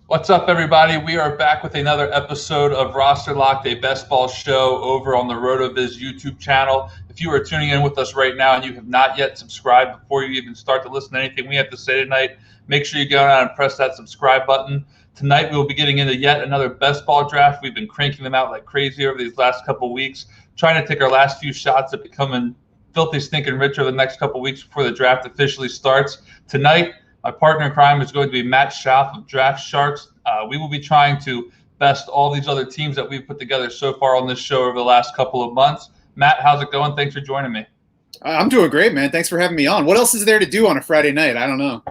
What's up, everybody? We are back with another episode of Roster Locked, a best ball show over on the RotoViz YouTube channel. If you are tuning in with us right now and you have not yet subscribed before you even start to listen to anything we have to say tonight, make sure you go down and press that subscribe button. Tonight, we will be getting into yet another best ball draft. We've been cranking them out like crazy over these last couple weeks, trying to take our last few shots at becoming filthy stinking rich over the next couple weeks before the draft officially starts. Tonight, my partner in crime is going to be Matt Schauf of Draft Sharks. We will be trying to best all these other teams that we've put together so far on this show over the last couple of months. Matt, how's it going? Thanks for joining me. I'm doing great, man. Thanks for having me on. What else is there to do on a Friday night? I don't know.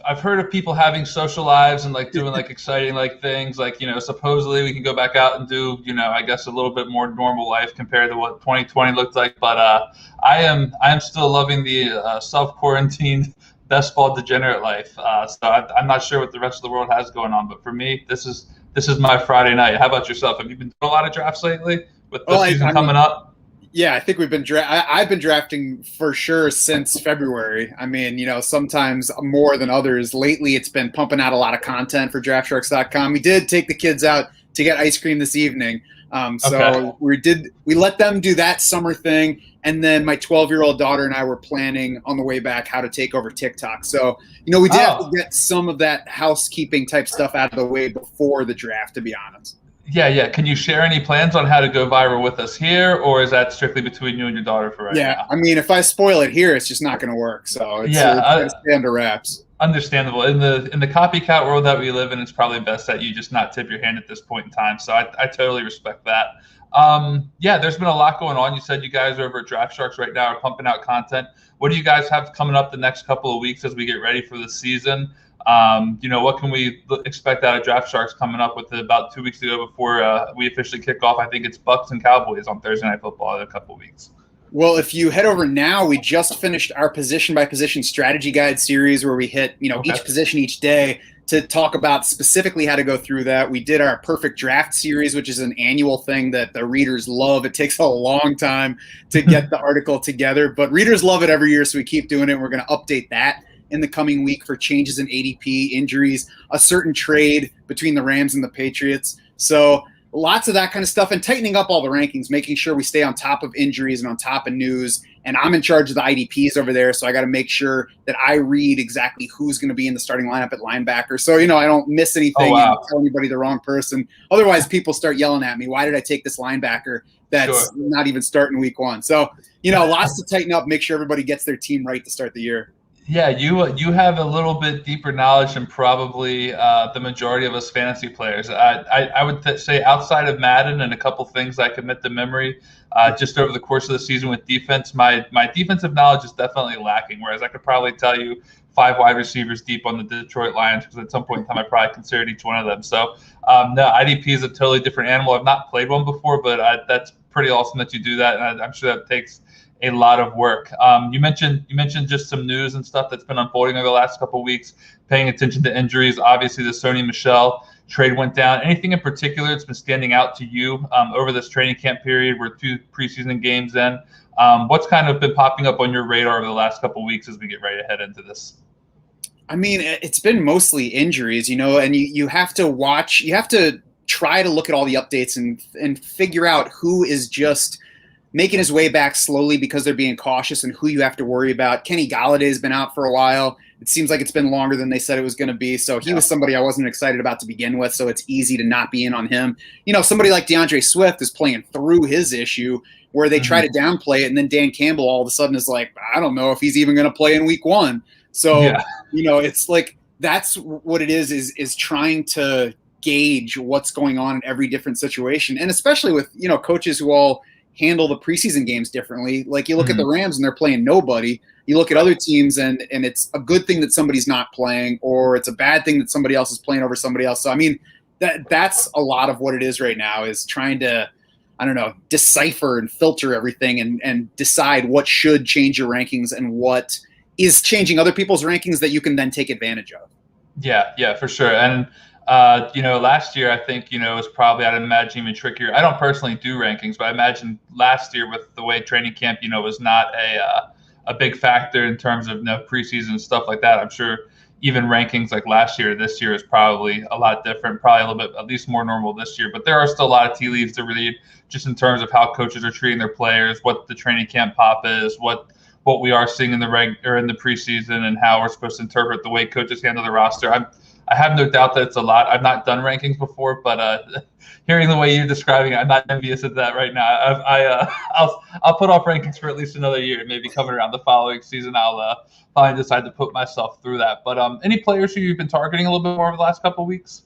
I've heard of people having social lives and like doing like exciting like things like, supposedly we can go back out and do, I guess a little bit more normal life compared to what 2020 looked like. But I am still loving the self-quarantined best ball degenerate life. So I'm not sure what the rest of the world has going on, but for me, this is my Friday night. How about yourself? Have you been doing a lot of drafts lately with the season coming up? Yeah, I think we've been I've been drafting for sure since February. I mean, sometimes more than others. Lately, it's been pumping out a lot of content for DraftSharks.com. We did take the kids out to get ice cream this evening. So we let them do that summer thing. And then my 12-year-old daughter and I were planning on the way back how to take over TikTok. So, we did have to get some of that housekeeping type stuff out of the way before the draft, to be honest. Yeah. Can you share any plans on how to go viral with us here, or is that strictly between you and your daughter for right now? Yeah, I mean, if I spoil it here, it's just not going to work. So it's going to stay under wraps. Understandable. In the copycat world that we live in, it's probably best that you just not tip your hand at this point in time. So I totally respect that. There's been a lot going on. You said you guys over at Draft Sharks right now are pumping out content. What do you guys have coming up the next couple of weeks as we get ready for the season? What can we expect out of Draft Sharks coming up with about 2 weeks to go before we officially kick off? I think it's Bucks and Cowboys on Thursday Night Football in a couple of weeks. Well, if you head over now, we just finished our position-by-position strategy guide series where we hit, each position each day to talk about specifically how to go through that. We did our perfect draft series, which is an annual thing that the readers love. It takes a long time to get the article together, but readers love it every year, so we keep doing it. We're going to update that in the coming week for changes in ADP, injuries, a certain trade between the Rams and the Patriots. So lots of that kind of stuff, and tightening up all the rankings, making sure we stay on top of injuries and on top of news. And I'm in charge of the IDPs over there, so I got to make sure that I read exactly who's going to be in the starting lineup at linebacker. So, I don't miss anything and tell anybody the wrong person. Otherwise, people start yelling at me, why did I take this linebacker that's not even starting week one? So, lots to tighten up, make sure everybody gets their team right to start the year. Yeah, you have a little bit deeper knowledge than probably the majority of us fantasy players. I would say outside of Madden and a couple things I commit to memory, just over the course of the season with defense, my defensive knowledge is definitely lacking, whereas I could probably tell you 5 wide receivers deep on the Detroit Lions because at some point in time I probably considered each one of them. So, no, IDP is a totally different animal. I've not played one before, but that's pretty awesome that you do that, and I'm sure that takes a lot of work. You mentioned just some news and stuff that's been unfolding over the last couple of weeks, paying attention to injuries. Obviously, the Sony Michel trade went down. Anything in particular that's been standing out to you over this training camp period? We're 2 preseason games in. What's kind of been popping up on your radar over the last couple of weeks as we get ready to head into this? I mean, it's been mostly injuries, and you have to watch. You have to try to look at all the updates and figure out who is just making his way back slowly because they're being cautious and who you have to worry about. Kenny Golladay has been out for a while. It seems like it's been longer than they said it was going to be. So he was somebody I wasn't excited about to begin with. So it's easy to not be in on him. Somebody like DeAndre Swift is playing through his issue where they try to downplay it. And then Dan Campbell all of a sudden is like, I don't know if he's even going to play in week 1. So, it's like, that's what it is trying to gauge what's going on in every different situation. And especially with, coaches who all handle the preseason games differently. Like you look at the Rams and they're playing nobody. You look at other teams and it's a good thing that somebody's not playing, or it's a bad thing that somebody else is playing over somebody else. So, I mean, that's a lot of what it is right now, is trying to, decipher and filter everything and decide what should change your rankings and what is changing other people's rankings that you can then take advantage of. Yeah, for sure. And last year, I think, was probably, I'd imagine, even trickier. I don't personally do rankings, but I imagine last year with the way training camp, was not a big factor in terms of preseason and stuff like that. I'm sure even rankings like last year. This year is probably a lot different, probably a little bit at least more normal this year. But there are still a lot of tea leaves to read, just in terms of how coaches are treating their players, what the training camp pop is, what we are seeing in the preseason, and how we're supposed to interpret the way coaches handle the roster. I have no doubt that it's a lot. I've not done rankings before, but hearing the way you're describing it, I'm not envious of that right now. I'll put off rankings for at least another year. Maybe coming around the following season, I'll probably decide to put myself through that. But any players who you've been targeting a little bit more over the last couple of weeks?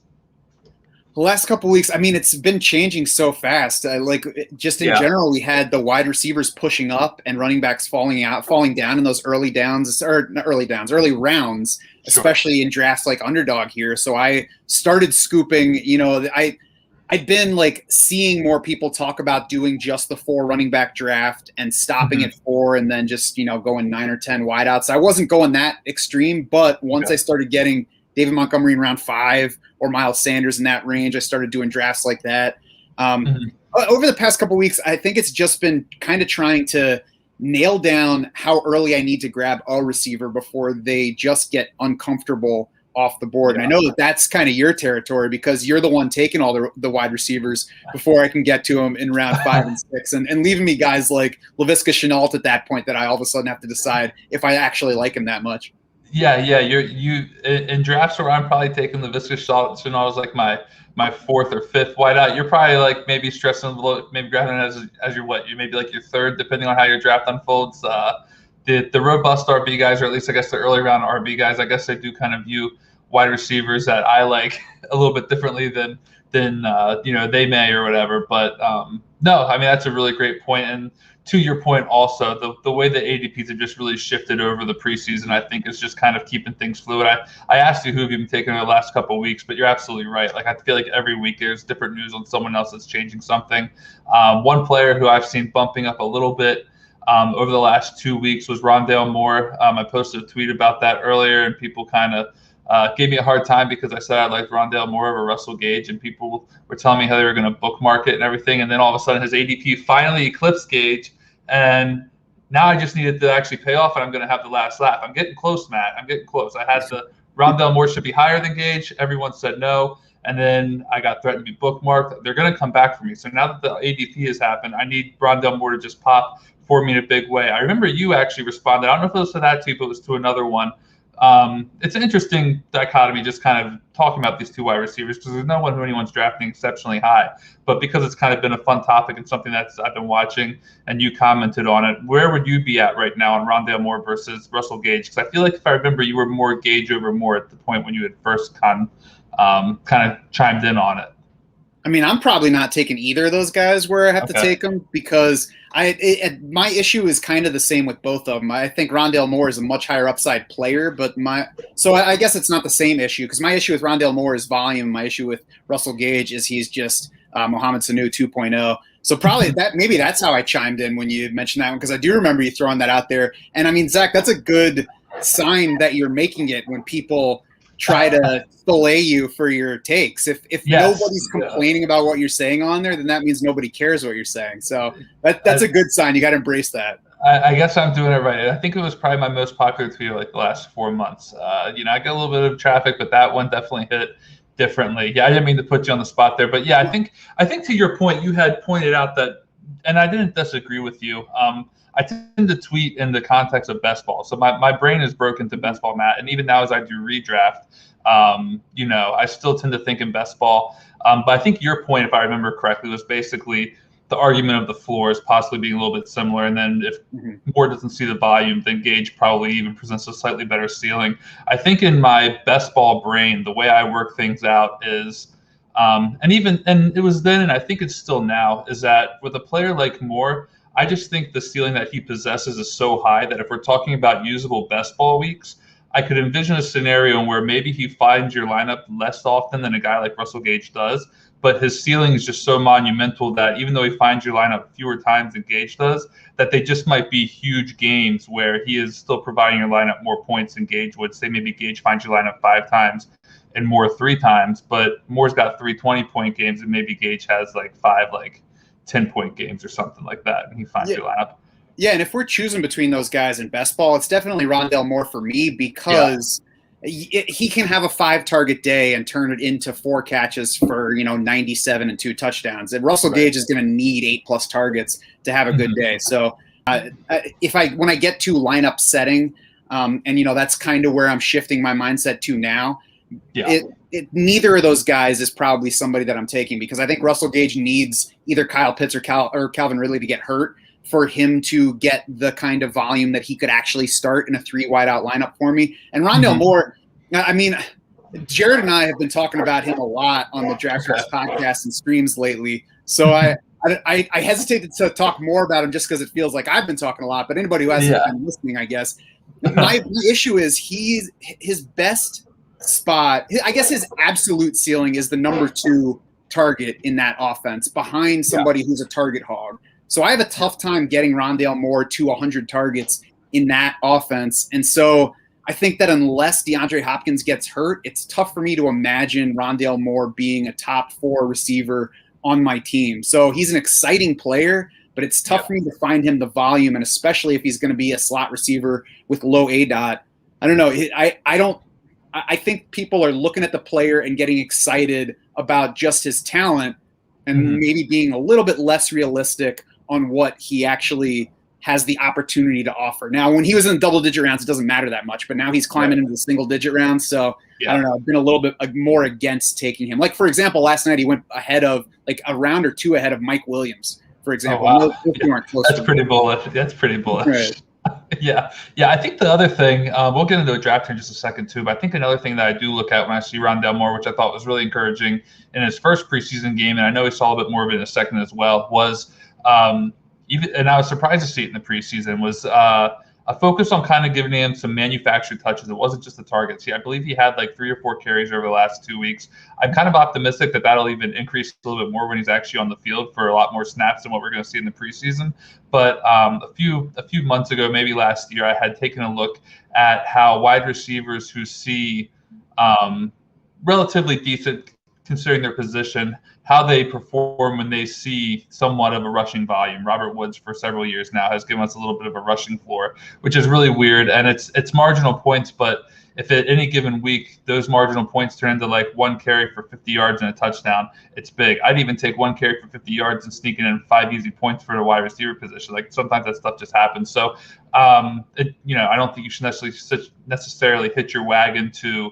The last couple of weeks, I mean, it's been changing so fast. Just in general, we had the wide receivers pushing up and running backs falling down in those early rounds, especially in drafts like Underdog here. So I started scooping. I'd been like seeing more people talk about doing just the 4 running back draft and stopping at 4 and then just going 9 or 10 wideouts. I wasn't going that extreme, but once I started getting David Montgomery in round 5 or Miles Sanders in that range, I started doing drafts like that. Over the past couple of weeks, I think it's just been kind of trying to nail down how early I need to grab a receiver before they just get uncomfortable off the board. And I know that that's kind of your territory because you're the one taking all the wide receivers before I can get to them in round 5 and 6 and leaving me guys like Laviska Shenault at that point that I all of a sudden have to decide if I actually like him that much. Yeah. You in drafts where I'm probably taking Laviska Shenault as like my 4th or 5th wideout. You're probably like maybe stressing a little, maybe grabbing it as your what? You maybe like your 3rd, depending on how your draft unfolds. The robust RB guys, or at least I guess the early round RB guys, I guess they do kind of view wide receivers that I like a little bit differently than they may or whatever. But no, I mean that's a really great point. And to your point, also the way the ADPs have just really shifted over the preseason, I think is just kind of keeping things fluid. I asked you who have you been taking over the last couple of weeks, but you're absolutely right. Like I feel like every week there's different news on someone else that's changing something. One player who I've seen bumping up a little bit over the last 2 weeks was Rondale Moore. I posted a tweet about that earlier, and people kind of gave me a hard time because I said I liked Rondale Moore over Russell Gage, and people were telling me how they were going to bookmark it and everything. And then all of a sudden his ADP finally eclipsed Gage, and now I just needed to actually pay off, and I'm going to have the last laugh. I'm getting close, Matt. I'm getting close. I had the Rondale Moore should be higher than Gage. Everyone said no. And then I got threatened to be bookmarked. They're going to come back for me. So now that the ADP has happened, I need Rondale Moore to just pop for me in a big way. I remember you actually responded. I don't know if it was to that tweet, but it was to another one. It's an interesting dichotomy, just kind of talking about these 2 wide receivers, because there's no one who anyone's drafting exceptionally high. But because it's kind of been a fun topic and something that's I've been watching, and you commented on it, where would you be at right now on Rondale Moore versus Russell Gage? Because I feel like if I remember, you were more Gage over Moore at the point when you had first kind of chimed in on it. I mean, I'm probably not taking either of those guys where I have to take them because my issue is kind of the same with both of them. I think Rondale Moore is a much higher upside player, but I guess it's not the same issue because my issue with Rondale Moore is volume. My issue with Russell Gage is he's just Mohamed Sanu 2.0. So probably maybe that's how I chimed in when you mentioned that one, because I do remember you throwing that out there. And I mean, Zach, that's a good sign that you're making it when people try to fillet you for your takes. If nobody's complaining about what you're saying on there, then that means nobody cares what you're saying. So that's a good sign. You got to embrace that. I guess I'm doing it right. I think it was probably my most popular tweet like the last 4 months. I got a little bit of traffic, but that one definitely hit differently. Yeah, I didn't mean to put you on the spot there, but yeah, I think to your point, you had pointed out that, and I didn't disagree with you. I tend to tweet in the context of best ball. So my brain is broken to best ball, Matt. And even now as I do redraft, I still tend to think in best ball. But I think your point, if I remember correctly, was basically the argument of the floors possibly being a little bit similar. And then if Moore doesn't see the volume, then Gage probably even presents a slightly better ceiling. I think in my best ball brain, the way I work things out is, and it was then, and I think it's still now, is that with a player like Moore, I just think the ceiling that he possesses is so high that if we're talking about usable best ball weeks, I could envision a scenario where maybe he finds your lineup less often than a guy like Russell Gage does, but his ceiling is just so monumental that even though he finds your lineup fewer times than Gage does, that they just might be huge games where he is still providing your lineup more points than Gage would. Say maybe Gage finds your lineup 5 times and Moore 3 times, but Moore's got 3 20-point games and maybe Gage has like 5 10-point games or something like that, and he finds your lineup. Yeah, and if we're choosing between those guys in best ball, it's definitely Rondale Moore for me because he can have a 5-target day and turn it into 4 catches for 97 and 2 touchdowns. And Russell Gage is going to need 8+ targets to have a good day. So when I get to lineup setting, and that's kind of where I'm shifting my mindset to now. Yeah. Neither of those guys is probably somebody that I'm taking, because I think Russell Gage needs either Kyle Pitts or Calvin Ridley to get hurt for him to get the kind of volume that he could actually start in a 3 wideout lineup for me. And Rondale Moore, I mean, Jared and I have been talking about him a lot on the DraftKings podcast and streams lately. So I hesitated to talk more about him just because it feels like I've been talking a lot. But anybody who hasn't been listening, I guess. My issue is his best spot, I guess his absolute ceiling is the number 2 target in that offense behind somebody who's a target hog. So I have a tough time getting Rondale Moore to 100 targets in that offense. And so I think that unless DeAndre Hopkins gets hurt, it's tough for me to imagine Rondale Moore being a top 4 receiver on my team. So he's an exciting player, but it's tough for me to find him the volume, and especially if he's going to be a slot receiver with low ADOT. I don't know. I think people are looking at the player and getting excited about just his talent and maybe being a little bit less realistic on what he actually has the opportunity to offer. Now, when he was in double-digit rounds, it doesn't matter that much, but now he's climbing into the single-digit rounds. So I don't know. I've been a little bit more against taking him. Like, for example, last night he went ahead of a round or 2 ahead of Mike Williams, for example. Oh, wow. That's pretty bullish. That's pretty bullish. Right. Yeah. I think the other thing, we'll get into a draft here in just a second too, but I think another thing that I do look at when I see Rondale Moore, which I thought was really encouraging in his first preseason game, and I know we saw a bit more of it in a second as well, was and I was surprised to see it in the preseason, was a focus on kind of giving him some manufactured touches. It wasn't just the targets. I believe he had 3 or 4 carries over the last 2 weeks. I'm kind of optimistic that that'll even increase a little bit more when he's actually on the field for a lot more snaps than what we're going to see in the preseason. But a few months ago, maybe last year, I had taken a look at how wide receivers who see relatively decent considering their position, how they perform when they see somewhat of a rushing volume. Robert Woods for several years now has given us a little bit of a rushing floor, which is really weird. And it's marginal points, but if at any given week those marginal points turn into 1 carry for 50 yards and a touchdown, it's big. I'd even take 1 carry for 50 yards and sneaking in 5 easy points for the wide receiver position. Sometimes that stuff just happens. So I don't think you should necessarily hitch your wagon to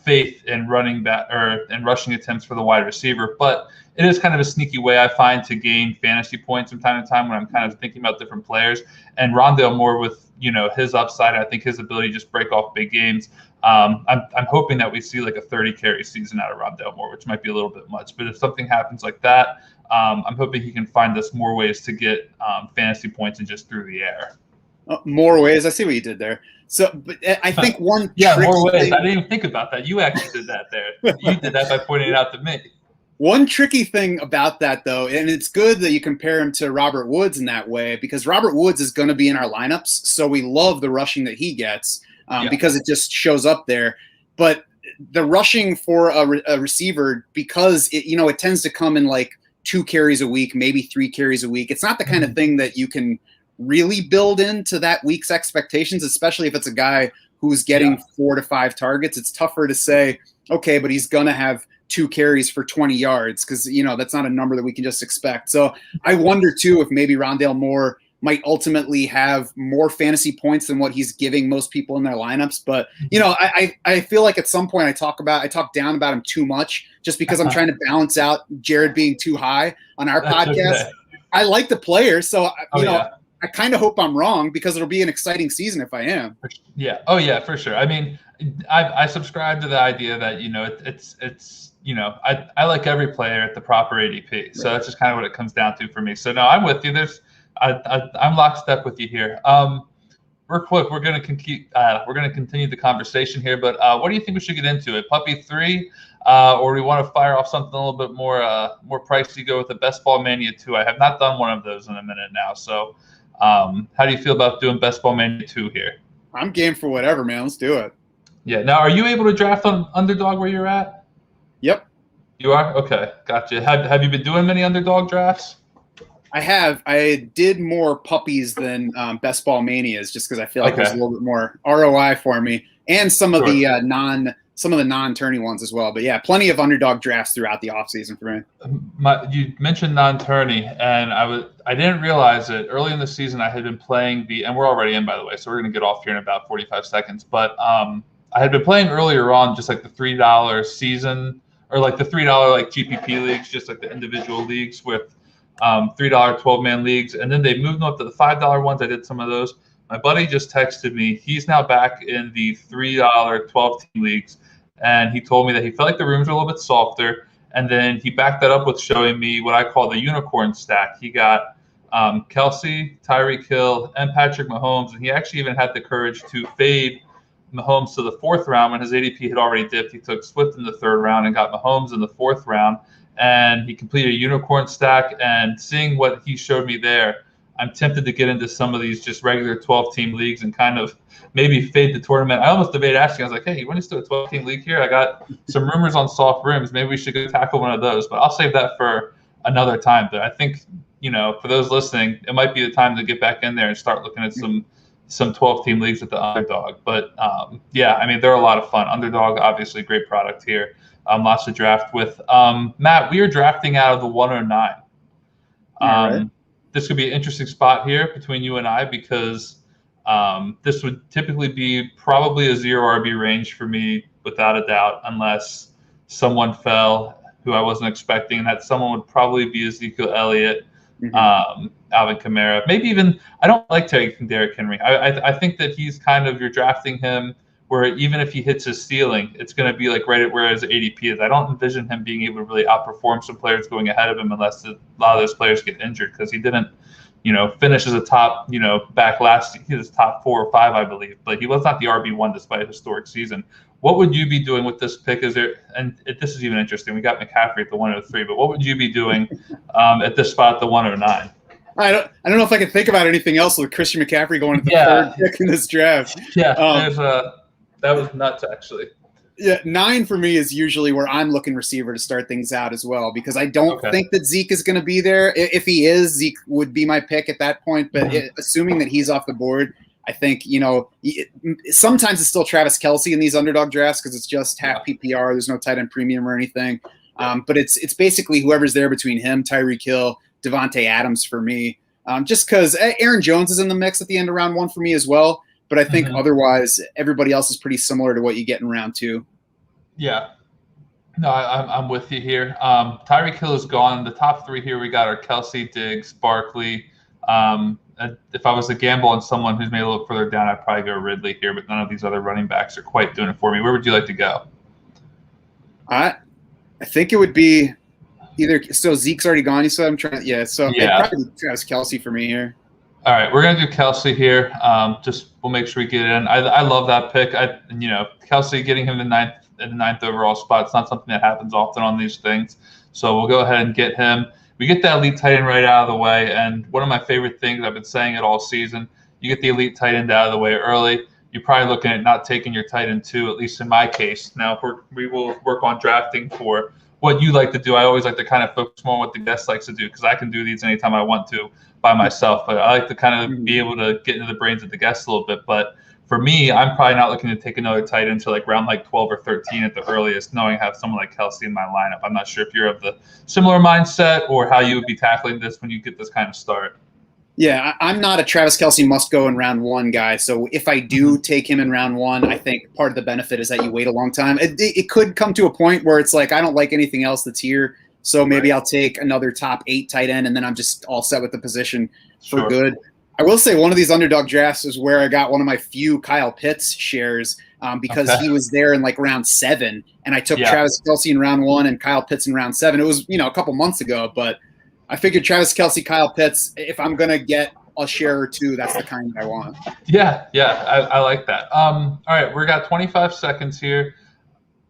faith in running back and rushing attempts for the wide receiver, but it is kind of a sneaky way I find to gain fantasy points from time to time when I'm kind of thinking about different players. And Rondale Moore, with his upside, I think his ability to just break off big games. I'm hoping that we see a 30 carry season out of Rondale Moore, which might be a little bit much. But if something happens like that, I'm hoping he can find us more ways to get fantasy points and just through the air. More ways. I see what you did there. So, but I think one more ways. I didn't even think about that. You actually did that there. You did that by pointing it out to me. One tricky thing about that, though, and it's good that you compare him to Robert Woods in that way, because Robert Woods is going to be in our lineups, so we love the rushing that he gets because it just shows up there. But the rushing for a receiver, because it tends to come in 2 carries a week, maybe 3 carries a week. It's not the kind of thing that you can really build into that week's expectations, especially if it's a guy who's getting 4 to 5 targets. It's tougher to say, okay, but he's going to have 2 carries for 20 yards because, that's not a number that we can just expect. So I wonder, too, if maybe Rondale Moore might ultimately have more fantasy points than what he's giving most people in their lineups. But, I feel like at some point I talk down about him too much just because I'm trying to balance out Jared being too high on our podcast. Okay. I like the player, so, I kind of hope I'm wrong because it'll be an exciting season if I am. Yeah. Oh yeah, for sure. I mean, I subscribe to the idea that, I like every player at the proper ADP. So that's just kind of what it comes down to for me. So no, I'm with you. I'm lockstep with you here. Real quick, we're going to continue the conversation here, but what do you think we should get into it? Puppy 3, or we want to fire off something a little bit more pricey, go with the Best Ball Mania 2. I have not done one of those in a minute now. So how do you feel about doing Best Ball Mania 2 here? I'm game for whatever, man. Let's do it. Yeah. Now, are you able to draft on Underdog where you're at? Yep. You are? Okay. Gotcha. Have you been doing many Underdog drafts? I have. I did more puppies than Best Ball Manias just because I feel like there's a little bit more ROI for me. and some of the non-tourney ones as well. But yeah, plenty of underdog drafts throughout the offseason for me. You mentioned non-tourney, and I didn't realize it early in the season. I had been playing and we're already in, by the way, so we're going to get off here in about 45 seconds. But I had been playing earlier on just like the $3 season, or like the $3 like GPP leagues, just like the individual leagues with $3 12-man leagues, and then they moved them up to the $5 ones. I did some of those. My buddy just texted me. He's now back in the $3 12-team leagues, and he told me that he felt like the rooms were a little bit softer. And then he backed that up with showing me what I call the unicorn stack. He got Kelsey, Tyreek Hill, and Patrick Mahomes, and he actually even had the courage to fade Mahomes to the 4th round when his ADP had already dipped. He took Swift in the 3rd round and got Mahomes in the 4th round, and he completed a unicorn stack. And seeing what he showed me there, I'm tempted to get into some of these just regular 12-team leagues and kind of maybe fade the tournament. I almost debated asking. I was like, hey, you want to do a 12-team league here? I got some rumors on soft rims. Maybe we should go tackle one of those, but I'll save that for another time. But I think, for those listening, it might be the time to get back in there and start looking at some 12-team leagues at the Underdog. But yeah, I mean, they're a lot of fun. Underdog, obviously, great product here. Lots to draft with. Matt, we are drafting out of the 109. All right. This could be an interesting spot here between you and I, because this would typically be probably a 0 RB range for me, without a doubt, unless someone fell who I wasn't expecting. And that someone would probably be Ezekiel Elliott, Alvin Kamara, maybe even. I don't like taking Derrick Henry. I think that he's kind of, you're drafting him where even if he hits his ceiling, it's going to be like right at where his ADP is. I don't envision him being able to really outperform some players going ahead of him unless a lot of those players get injured, because he didn't, finish as a top, back last. He was top 4 or 5, I believe, but he was not the RB1 despite a historic season. What would you be doing with this pick? This is even interesting. We got McCaffrey at the 103, but what would you be doing at this spot at the 109? I don't know if I can think about anything else with Christian McCaffrey going to the 3rd pick in this draft. Yeah, that was nuts, actually. Yeah, 9 for me is usually where I'm looking receiver to start things out as well, because I don't think that Zeke is going to be there. If he is, Zeke would be my pick at that point. But assuming that he's off the board, I think, sometimes it's still Travis Kelce in these underdog drafts because it's just half PPR. There's no tight end premium or anything. But it's basically whoever's there between him, Tyreek Hill, Devontae Adams for me. Just because Aaron Jones is in the mix at the end of round 1 for me as well. But I think otherwise, everybody else is pretty similar to what you get in round 2. Yeah. No, I'm with you here. Tyreek Hill is gone. The top 3 here we got are Kelsey, Diggs, Barkley. If I was to gamble on someone who's maybe a little further down, I'd probably go Ridley here, but none of these other running backs are quite doing it for me. Where would you like to go? I think it would be either – so Zeke's already gone, you said? I'm trying – yeah, so probably Travis Kelce for me here. All right, we're gonna do Kelsey here. We'll make sure we get it in. I love that pick. Kelsey, getting him in the ninth overall spot. It's not something that happens often on these things. So we'll go ahead and get him. We get that elite tight end right out of the way. And one of my favorite things, I've been saying it all season, you get the elite tight end out of the way early. You're probably looking at not taking your tight end 2, at least in my case. Now we will work on drafting for what you like to do. I always like to kind of focus more on what the guest likes to do, because I can do these anytime I want to by myself, but I like to kind of be able to get into the brains of the guests a little bit. But for me, I'm probably not looking to take another tight end until like round 12 or 13 at the earliest, knowing I have someone like Kelsey in my lineup. I'm not sure if you're of the similar mindset or how you would be tackling this when you get this kind of start. Yeah, I'm not a Travis Kelce must go in round 1 guy. So if I do take him in round 1, I think part of the benefit is that you wait a long time. It could come to a point where it's like, I don't like anything else that's here. So maybe I'll take another top 8 tight end, and then I'm just all set with the position for good. I will say one of these underdog drafts is where I got one of my few Kyle Pitts shares because he was there in like round 7, and I took Travis Kelce in round 1 and Kyle Pitts in round 7. It was, a couple months ago, but I figured Travis Kelce, Kyle Pitts, if I'm going to get a share or 2, that's the kind I want. Yeah, I like that. All right, we got 25 seconds here.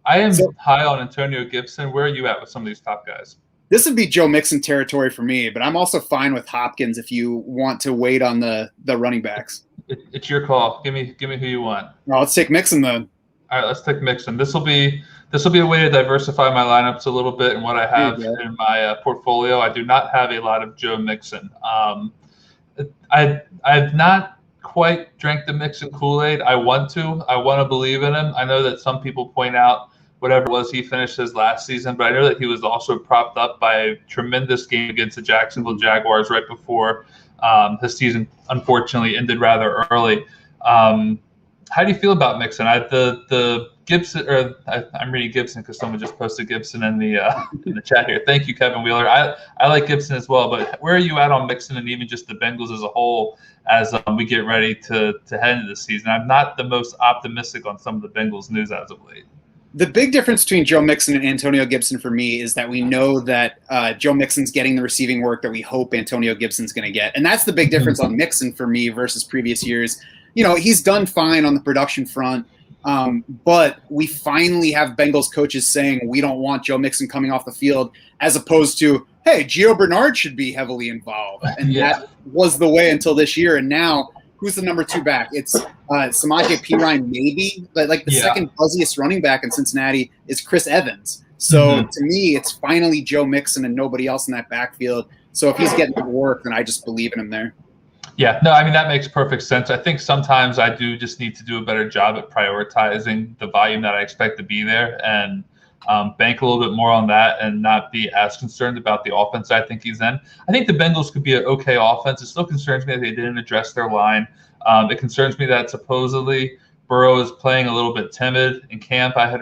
I am high on Antonio Gibson. Where are you at with some of these top guys? This would be Joe Mixon territory for me, but I'm also fine with Hopkins if you want to wait on the running backs. It's your call. Give me who you want. Well, let's take Mixon then. All right, let's take Mixon. This will be a way to diversify my lineups a little bit and what I have in my portfolio. I do not have a lot of Joe Mixon. I've not quite drank the Mixon Kool-Aid. I want to believe in him. I know that some people point out whatever it was he finished his last season, but I know that he was also propped up by a tremendous game against the Jacksonville Jaguars right before his season unfortunately ended rather early. How do you feel about Mixon? The Gibson, or I'm reading Gibson because someone just posted Gibson in the chat here. Thank you, Kevin Wheeler. I like Gibson as well, but where are you at on Mixon and even just the Bengals as a whole as we get ready to head into the season? I'm not the most optimistic on some of the Bengals news as of late. The big difference between Joe Mixon and Antonio Gibson for me is that we know that Joe Mixon's getting the receiving work that we hope Antonio Gibson's going to get. And that's the big difference on Mixon for me versus previous years. You know, he's done fine on the production front, but we finally have Bengals coaches saying we don't want Joe Mixon coming off the field, as opposed to, hey, Gio Bernard should be heavily involved. And that was the way until this year. And now, who's the number 2 back? It's Samaje Perine, maybe, but like the second buzziest running back in Cincinnati is Chris Evans. So to me, it's finally Joe Mixon and nobody else in that backfield. So if he's getting the work, then I just believe in him there. Yeah, no, I mean, that makes perfect sense. I think sometimes I do just need to do a better job at prioritizing the volume that I expect to be there and bank a little bit more on that and not be as concerned about the offense I think he's in. I think the Bengals could be an okay offense. It still concerns me that they didn't address their line. It concerns me that supposedly Burrow is playing a little bit timid in camp. I had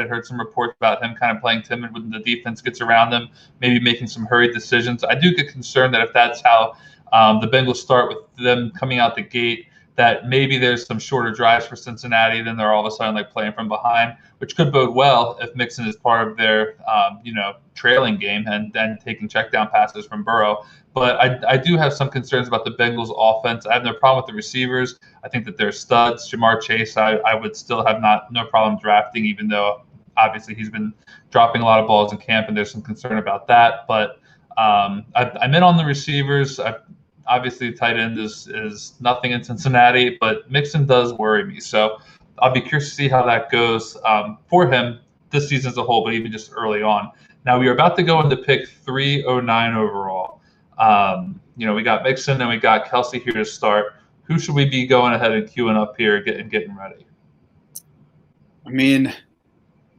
heard some reports about him kind of playing timid when the defense gets around him, maybe making some hurried decisions. I do get concerned that if that's how the Bengals start with them coming out the gate, that maybe there's some shorter drives for Cincinnati, then they're all of a sudden like playing from behind, which could bode well if Mixon is part of their trailing game and then taking check down passes from Burrow. But I do have some concerns about the Bengals offense. I have no problem with the receivers. I think that they're studs. Jamar Chase, I would still have no problem drafting, even though obviously he's been dropping a lot of balls in camp and there's some concern about that. But I'm in on the receivers. Obviously, tight end is nothing in Cincinnati, but Mixon does worry me. So I'll be curious to see how that goes for him this season as a whole, but even just early on. Now, we are about to go into pick 309 overall. We got Mixon and we got Kelsey here to start. Who should we be going ahead and queuing up here and getting ready? I mean,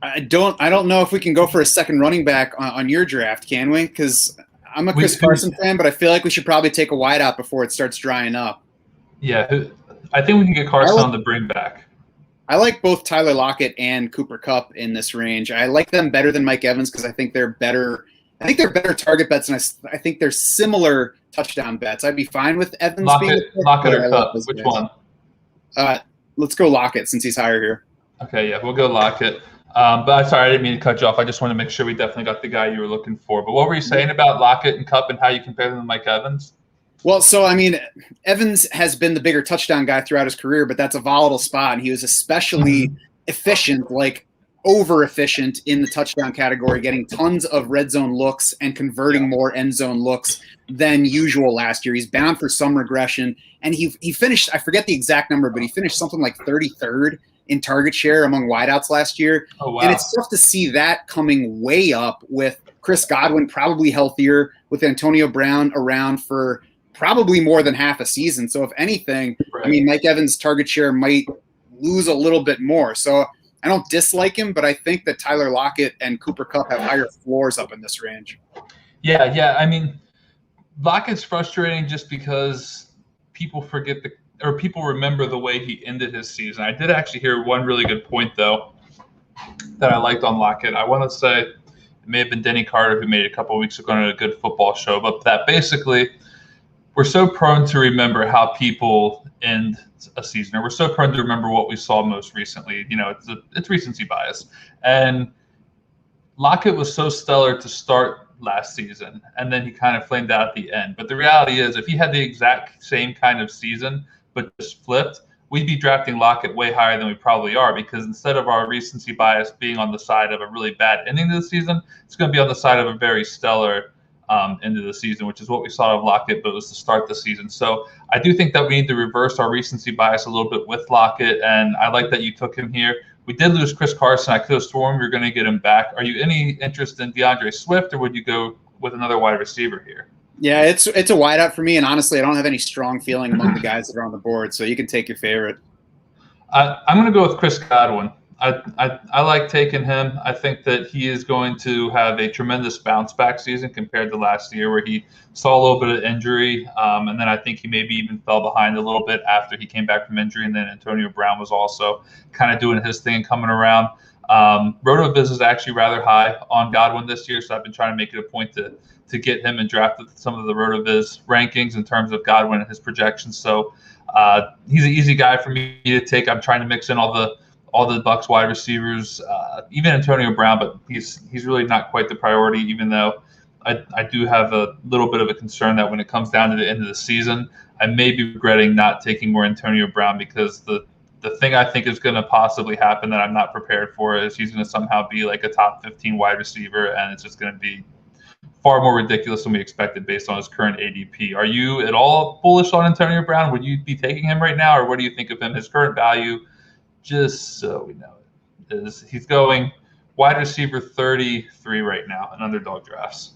I don't know if we can go for a second running back on your draft, can we? Because I'm a Chris Carson fan, but I feel like we should probably take a wideout before it starts drying up. Yeah, I think we can get Carson on the bring back. I like both Tyler Lockett and Cooper Kupp in this range. I like them better than Mike Evans because I think they're better. I think they're better target bets, and I think they're similar touchdown bets. I'd be fine with Evans being Lockett or Kupp. Which one? Let's go Lockett since he's higher here. Okay, yeah, we'll go Lockett. But I'm sorry, I didn't mean to cut you off. I just want to make sure we definitely got the guy you were looking for. But what were you saying about Lockett and Kupp and how you compare them to Mike Evans? Well, so, I mean, Evans has been the bigger touchdown guy throughout his career, but that's a volatile spot, and he was especially efficient, like over-efficient in the touchdown category, getting tons of red zone looks and converting more end zone looks than usual last year. He's bound for some regression, and he finished, I forget the exact number, but he finished something like 33rd in target share among wideouts last year. Oh, wow. And it's tough to see that coming way up with Chris Godwin probably healthier, with Antonio Brown around for probably more than half a season. So if anything, right. I mean, Mike Evans' target share might lose a little bit more. So I don't dislike him, but I think that Tyler Lockett and Cooper Kupp have higher floors up in this range. Yeah. I mean, Lockett's frustrating just because people people remember the way he ended his season. I did actually hear one really good point, though, that I liked on Lockett. I want to say it may have been Denny Carter who made it a couple of weeks ago on a good football show, but that basically we're so prone to remember how people end a season, or we're so prone to remember what we saw most recently. You know, it's recency bias. And Lockett was so stellar to start last season, and then he kind of flamed out at the end. But the reality is, if he had the exact same kind of season, but just flipped, we'd be drafting Lockett way higher than we probably are, because instead of our recency bias being on the side of a really bad ending to the season, it's going to be on the side of a very stellar end of the season, which is what we saw of Lockett, but it was to start the season. So I do think that we need to reverse our recency bias a little bit with Lockett, and I like that you took him here. We did lose Chris Carson. I could have sworn we were going to get him back. Are you any interest in DeAndre Swift, or would you go with another wide receiver here? Yeah, it's a wideout for me, and honestly, I don't have any strong feeling among the guys that are on the board, so you can take your favorite. I'm going to go with Chris Godwin. I like taking him. I think that he is going to have a tremendous bounce back season compared to last year, where he saw a little bit of injury, and then I think he maybe even fell behind a little bit after he came back from injury, and then Antonio Brown was also kind of doing his thing and coming around. RotoViz is actually rather high on Godwin this year, so I've been trying to make it a point to get him and draft some of the RotoViz rankings in terms of Godwin and his projections. So he's an easy guy for me to take. I'm trying to mix in all the Bucs wide receivers, even Antonio Brown, but he's really not quite the priority. Even though I do have a little bit of a concern that when it comes down to the end of the season, I may be regretting not taking more Antonio Brown, because the thing I think is going to possibly happen that I'm not prepared for is he's going to somehow be like a top 15 wide receiver, and it's just going to be far more ridiculous than we expected based on his current ADP. Are you at all bullish on Antonio Brown? Would you be taking him right now, or what do you think of him? His current value, just so we know it, is he's going wide receiver 33 right now in underdog drafts.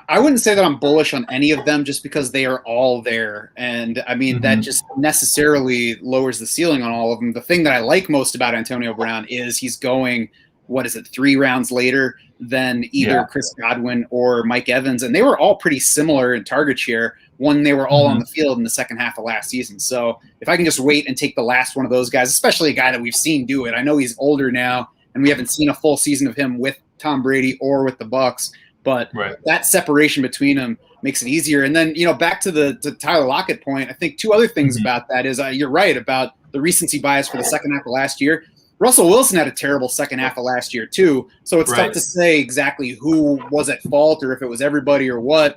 I wouldn't say that I'm bullish on any of them just because they are all there. And I mean, that just necessarily lowers the ceiling on all of them. The thing that I like most about Antonio Brown is he's going, 3 rounds later than either Chris Godwin or Mike Evans. And they were all pretty similar in target share when they were all on the field in the second half of last season. So if I can just wait and take the last one of those guys, especially a guy that we've seen do it, I know he's older now and we haven't seen a full season of him with Tom Brady or with the Bucs. But that separation between them makes it easier. And then, back to the Tyler Lockett point, I think two other things about that is you're right about the recency bias for the second half of last year. Russell Wilson had a terrible second half of last year too. So it's tough to say exactly who was at fault or if it was everybody or what.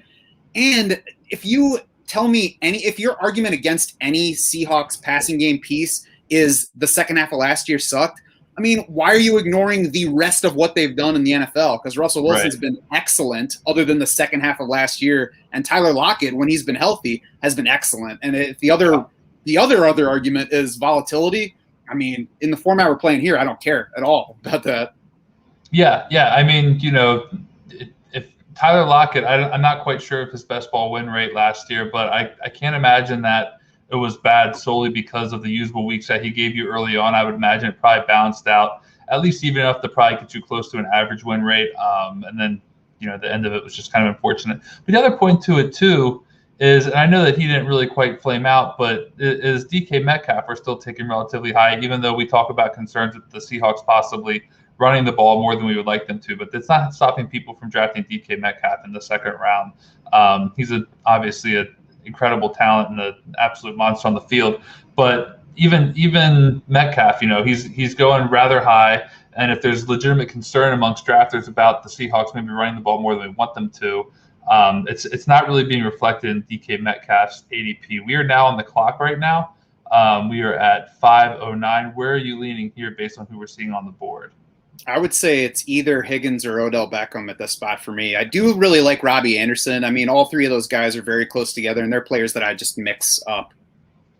And if you tell me if your argument against any Seahawks passing game piece is the second half of last year sucked, I mean, why are you ignoring the rest of what they've done in the NFL? Because Russell Wilson's been excellent other than the second half of last year. And Tyler Lockett, when he's been healthy, has been excellent. And if the other argument is volatility, I mean, in the format we're playing here, I don't care at all about that. Yeah. I mean, if Tyler Lockett, I'm not quite sure of his best ball win rate last year, but I can't imagine that it was bad solely because of the usable weeks that he gave you early on. I would imagine it probably balanced out, at least even enough to probably get you close to an average win rate. And then, the end of it was just kind of unfortunate. But the other point to it, too, is, and I know that he didn't really quite flame out, but is DK Metcalf are still taking relatively high, even though we talk about concerns with the Seahawks possibly running the ball more than we would like them to. But it's not stopping people from drafting DK Metcalf in the second round. He's obviously an incredible talent and an absolute monster on the field. But even Metcalf, he's going rather high. And if there's legitimate concern amongst drafters about the Seahawks maybe running the ball more than we want them to, it's not really being reflected in DK Metcalf's ADP. We are now on the clock right now. We are at 5:09. Where are you leaning here based on who we're seeing on the board? I would say it's either Higgins or Odell Beckham at this spot for me. I do really like Robbie Anderson. I mean, all three of those guys are very close together, and they're players that I just mix up.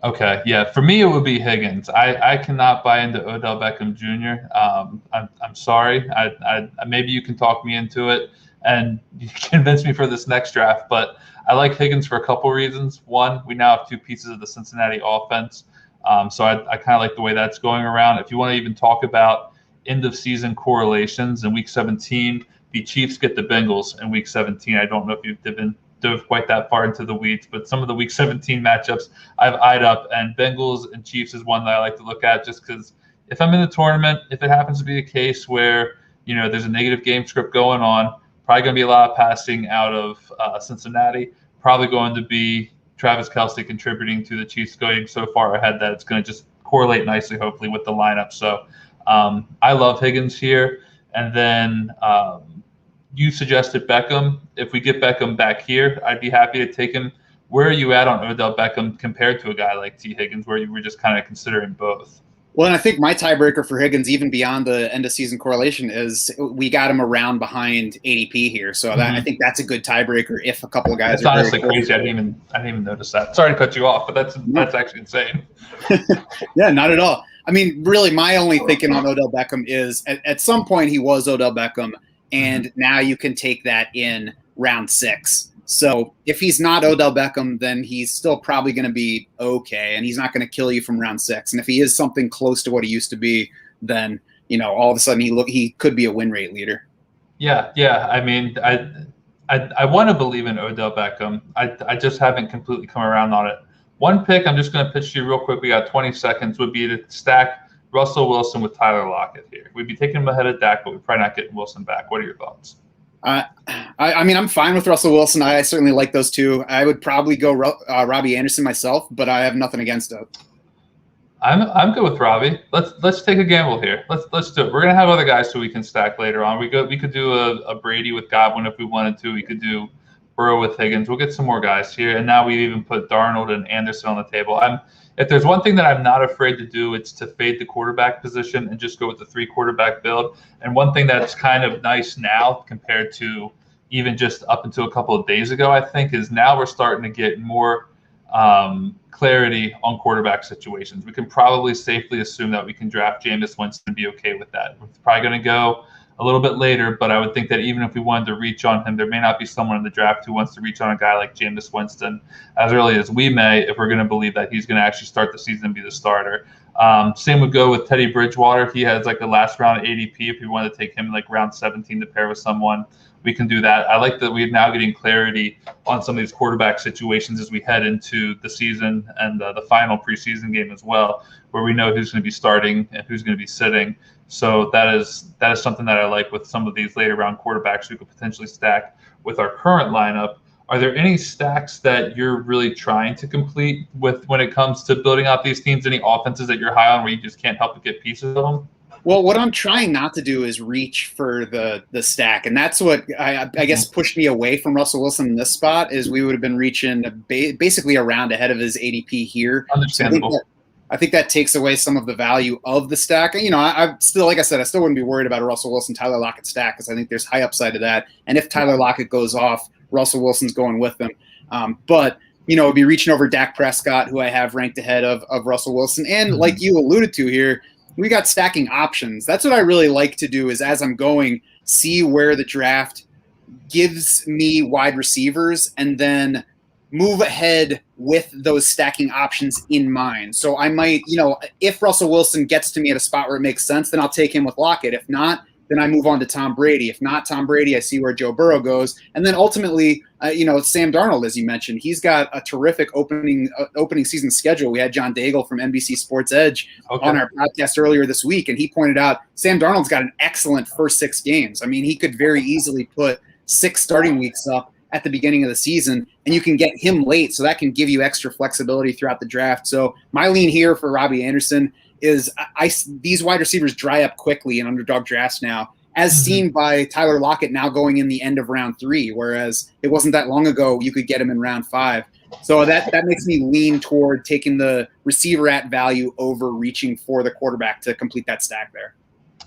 Okay, yeah. For me, it would be Higgins. I cannot buy into Odell Beckham Jr. I'm sorry. I maybe you can talk me into it and you convince me for this next draft, but I like Higgins for a couple reasons. One, we now have two pieces of the Cincinnati offense, so I kind of like the way that's going around. If you want to even talk about end-of-season correlations in Week 17, the Chiefs get the Bengals in Week 17. I don't know if you've dove quite that far into the weeds, but some of the Week 17 matchups I've eyed up, and Bengals and Chiefs is one that I like to look at just because if I'm in the tournament, if it happens to be a case where there's a negative game script going on, probably going to be a lot of passing out of Cincinnati, probably going to be Travis Kelce contributing to the Chiefs going so far ahead that it's going to just correlate nicely, hopefully, with the lineup. So I love Higgins here. And then you suggested Beckham. If we get Beckham back here, I'd be happy to take him. Where are you at on Odell Beckham compared to a guy like T. Higgins, where you were just kind of considering both? Well, and I think my tiebreaker for Higgins, even beyond the end-of-season correlation, is we got him around behind ADP here. So I think that's a good tiebreaker if a couple of guys are honestly crazy. I didn't even notice that. Sorry to cut you off, but that's actually insane. Yeah, not at all. I mean, really, my only thinking on Odell Beckham is at some point he was Odell Beckham, and now you can take that in round 6. So if he's not Odell Beckham, then he's still probably going to be okay, and he's not going to kill you from round 6. And if he is something close to what he used to be, then all of a sudden he could be a win rate leader. Yeah. I mean, I want to believe in Odell Beckham. I just haven't completely come around on it. One pick I'm just going to pitch to you real quick. We got 20 seconds. Would be to stack Russell Wilson with Tyler Lockett here. We'd be taking him ahead of Dak, but we're probably not getting Wilson back. What are your thoughts? I mean, I'm fine with Russell Wilson. I certainly like those two. I would probably go Robbie Anderson myself, but I have nothing against it. I'm good with Robbie. Let's take a gamble here. Let's do it. We're gonna have other guys so we can stack later on. We could do a Brady with Godwin if we wanted to. We could do Burrow with Higgins. We'll get some more guys here, and now we've even put Darnold and Anderson on the table. If there's one thing that I'm not afraid to do, it's to fade the quarterback position and just go with the 3 quarterback build. And one thing that's kind of nice now compared to even just up until a couple of days ago, I think, is now we're starting to get more clarity on quarterback situations. We can probably safely assume that we can draft Jameis Winston and be okay with that. We're probably going to go a little bit later, but I would think that even if we wanted to reach on him, there may not be someone in the draft who wants to reach on a guy like Jameis Winston as early as we may, if we're going to believe that he's going to actually start the season and be the starter. Same would go with Teddy Bridgewater. He has like a last round ADP. If we wanted to take him like round 17 to pair with someone, we can do that. I like that we're now getting clarity on some of these quarterback situations as we head into the season and the final preseason game as well, where we know who's going to be starting and who's going to be sitting. So that is something that I like with some of these later round quarterbacks we could potentially stack with our current lineup. Are there any stacks that you're really trying to complete with when it comes to building out these teams? Any offenses that you're high on where you just can't help but get pieces of them? Well, what I'm trying not to do is reach for the stack, and that's what I guess pushed me away from Russell Wilson in this spot. Is we would have been reaching basically a round ahead of his ADP here. Understandable. So I think that takes away some of the value of the stack. I still, like I said, I still wouldn't be worried about a Russell Wilson, Tyler Lockett stack because I think there's high upside to that. And if Tyler Lockett goes off, Russell Wilson's going with them. But it'd be reaching over Dak Prescott, who I have ranked ahead of Russell Wilson. And like you alluded to here, we got stacking options. That's what I really like to do is as I'm going, see where the draft gives me wide receivers and then move ahead with those stacking options in mind. So I might, if Russell Wilson gets to me at a spot where it makes sense, then I'll take him with Lockett. If not, then I move on to Tom Brady. If not Tom Brady, I see where Joe Burrow goes. And then ultimately, Sam Darnold, as you mentioned, he's got a terrific opening season schedule. We had John Daigle from NBC Sports Edge on our podcast earlier this week, and he pointed out Sam Darnold's got an excellent first 6 games. I mean, he could very easily put 6 starting weeks up at the beginning of the season, and you can get him late, so that can give you extra flexibility throughout the draft. So my lean here for Robbie Anderson is these wide receivers dry up quickly in underdog drafts now, as seen by Tyler Lockett now going in the end of round 3, whereas it wasn't that long ago you could get him in round 5. So that makes me lean toward taking the receiver at value over reaching for the quarterback to complete that stack there.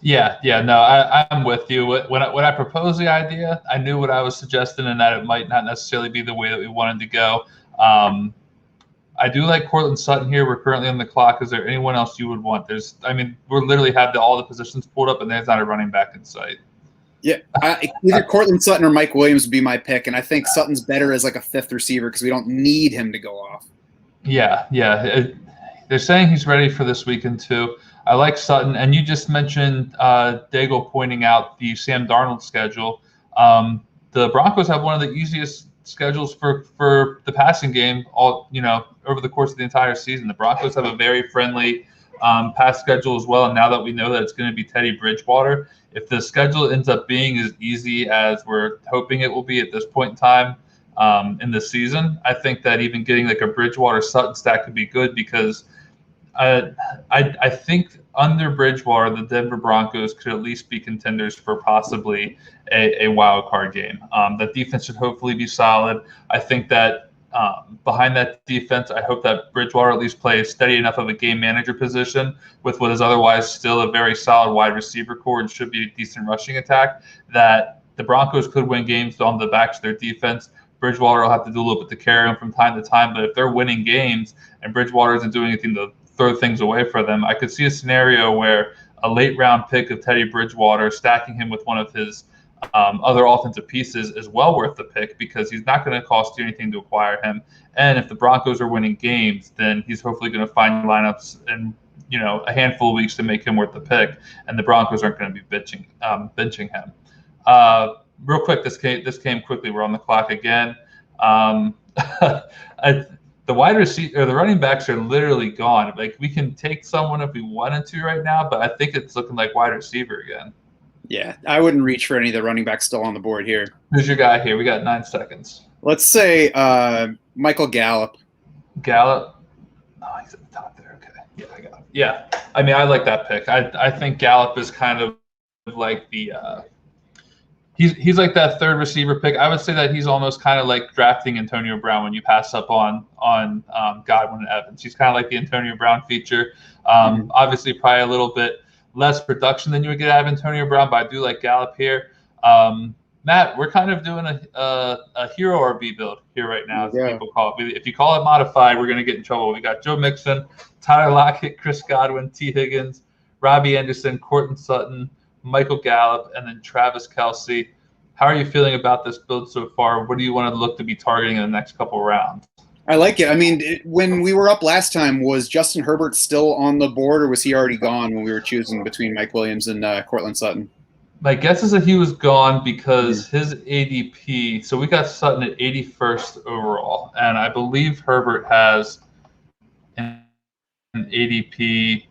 Yeah, no, I'm with you. When I proposed the idea, I knew what I was suggesting and that it might not necessarily be the way that we wanted to go. I do like Cortland Sutton here. We're currently on the clock. Is there anyone else you would want? We literally have all the positions pulled up, and there's not a running back in sight. Yeah, either Cortland Sutton or Mike Williams would be my pick, and I think Sutton's better as like a 5th receiver because we don't need him to go off. Yeah. They're saying he's ready for this weekend too. I like Sutton, and you just mentioned Daigle pointing out the Sam Darnold schedule. The Broncos have one of the easiest schedules for the passing game over the course of the entire season. The Broncos have a very friendly pass schedule as well, and now that we know that it's going to be Teddy Bridgewater, if the schedule ends up being as easy as we're hoping it will be at this point in time in the season, I think that even getting like a Bridgewater Sutton stack could be good because I think under Bridgewater, the Denver Broncos could at least be contenders for possibly a wild card game. That defense should hopefully be solid. I think that behind that defense, I hope that Bridgewater at least plays steady enough of a game manager position with what is otherwise still a very solid wide receiver core and should be a decent rushing attack, that the Broncos could win games on the backs of their defense. Bridgewater will have to do a little bit to carry them from time to time, but if they're winning games and Bridgewater isn't doing anything to throw things away for them, I could see a scenario where a late round pick of Teddy Bridgewater, stacking him with one of his other offensive pieces is well worth the pick because he's not going to cost you anything to acquire him. And if the Broncos are winning games, then he's hopefully going to find lineups in a handful of weeks to make him worth the pick, and the Broncos aren't going to be benching him. Real quick, this came quickly. We're on the clock again. The wide receiver or the running backs are literally gone. Like, we can take someone if we wanted to right now, but I think it's looking like wide receiver again. Yeah, I wouldn't reach for any of the running backs still on the board here. Who's your guy here? We got 9 seconds. Let's say Michael Gallup. Gallup? Oh, he's at the top there. Okay. Yeah, I got him. Yeah. I mean, I like that pick. I think Gallup is kind of like the he's like that third receiver pick. I would say that he's almost kind of like drafting Antonio Brown when you pass up on Godwin and Evans. He's kind of like the Antonio Brown feature. Obviously, probably a little bit less production than you would get out of Antonio Brown, but I do like Gallup here. Matt, we're kind of doing a hero RB build here right now, as people call it. If you call it modified, we're going to get in trouble. We got Joe Mixon, Tyler Lockett, Chris Godwin, T. Higgins, Robbie Anderson, Courtland Sutton, Michael Gallup, and then Travis Kelce. How are you feeling about this build so far? What do you want to look to be targeting in the next couple of rounds? I like it. I mean, when we were up last time, was Justin Herbert still on the board, or was he already gone when we were choosing between Mike Williams and Courtland Sutton? My guess is that he was gone because his ADP – so we got Sutton at 81st overall, and I believe Herbert has an ADP he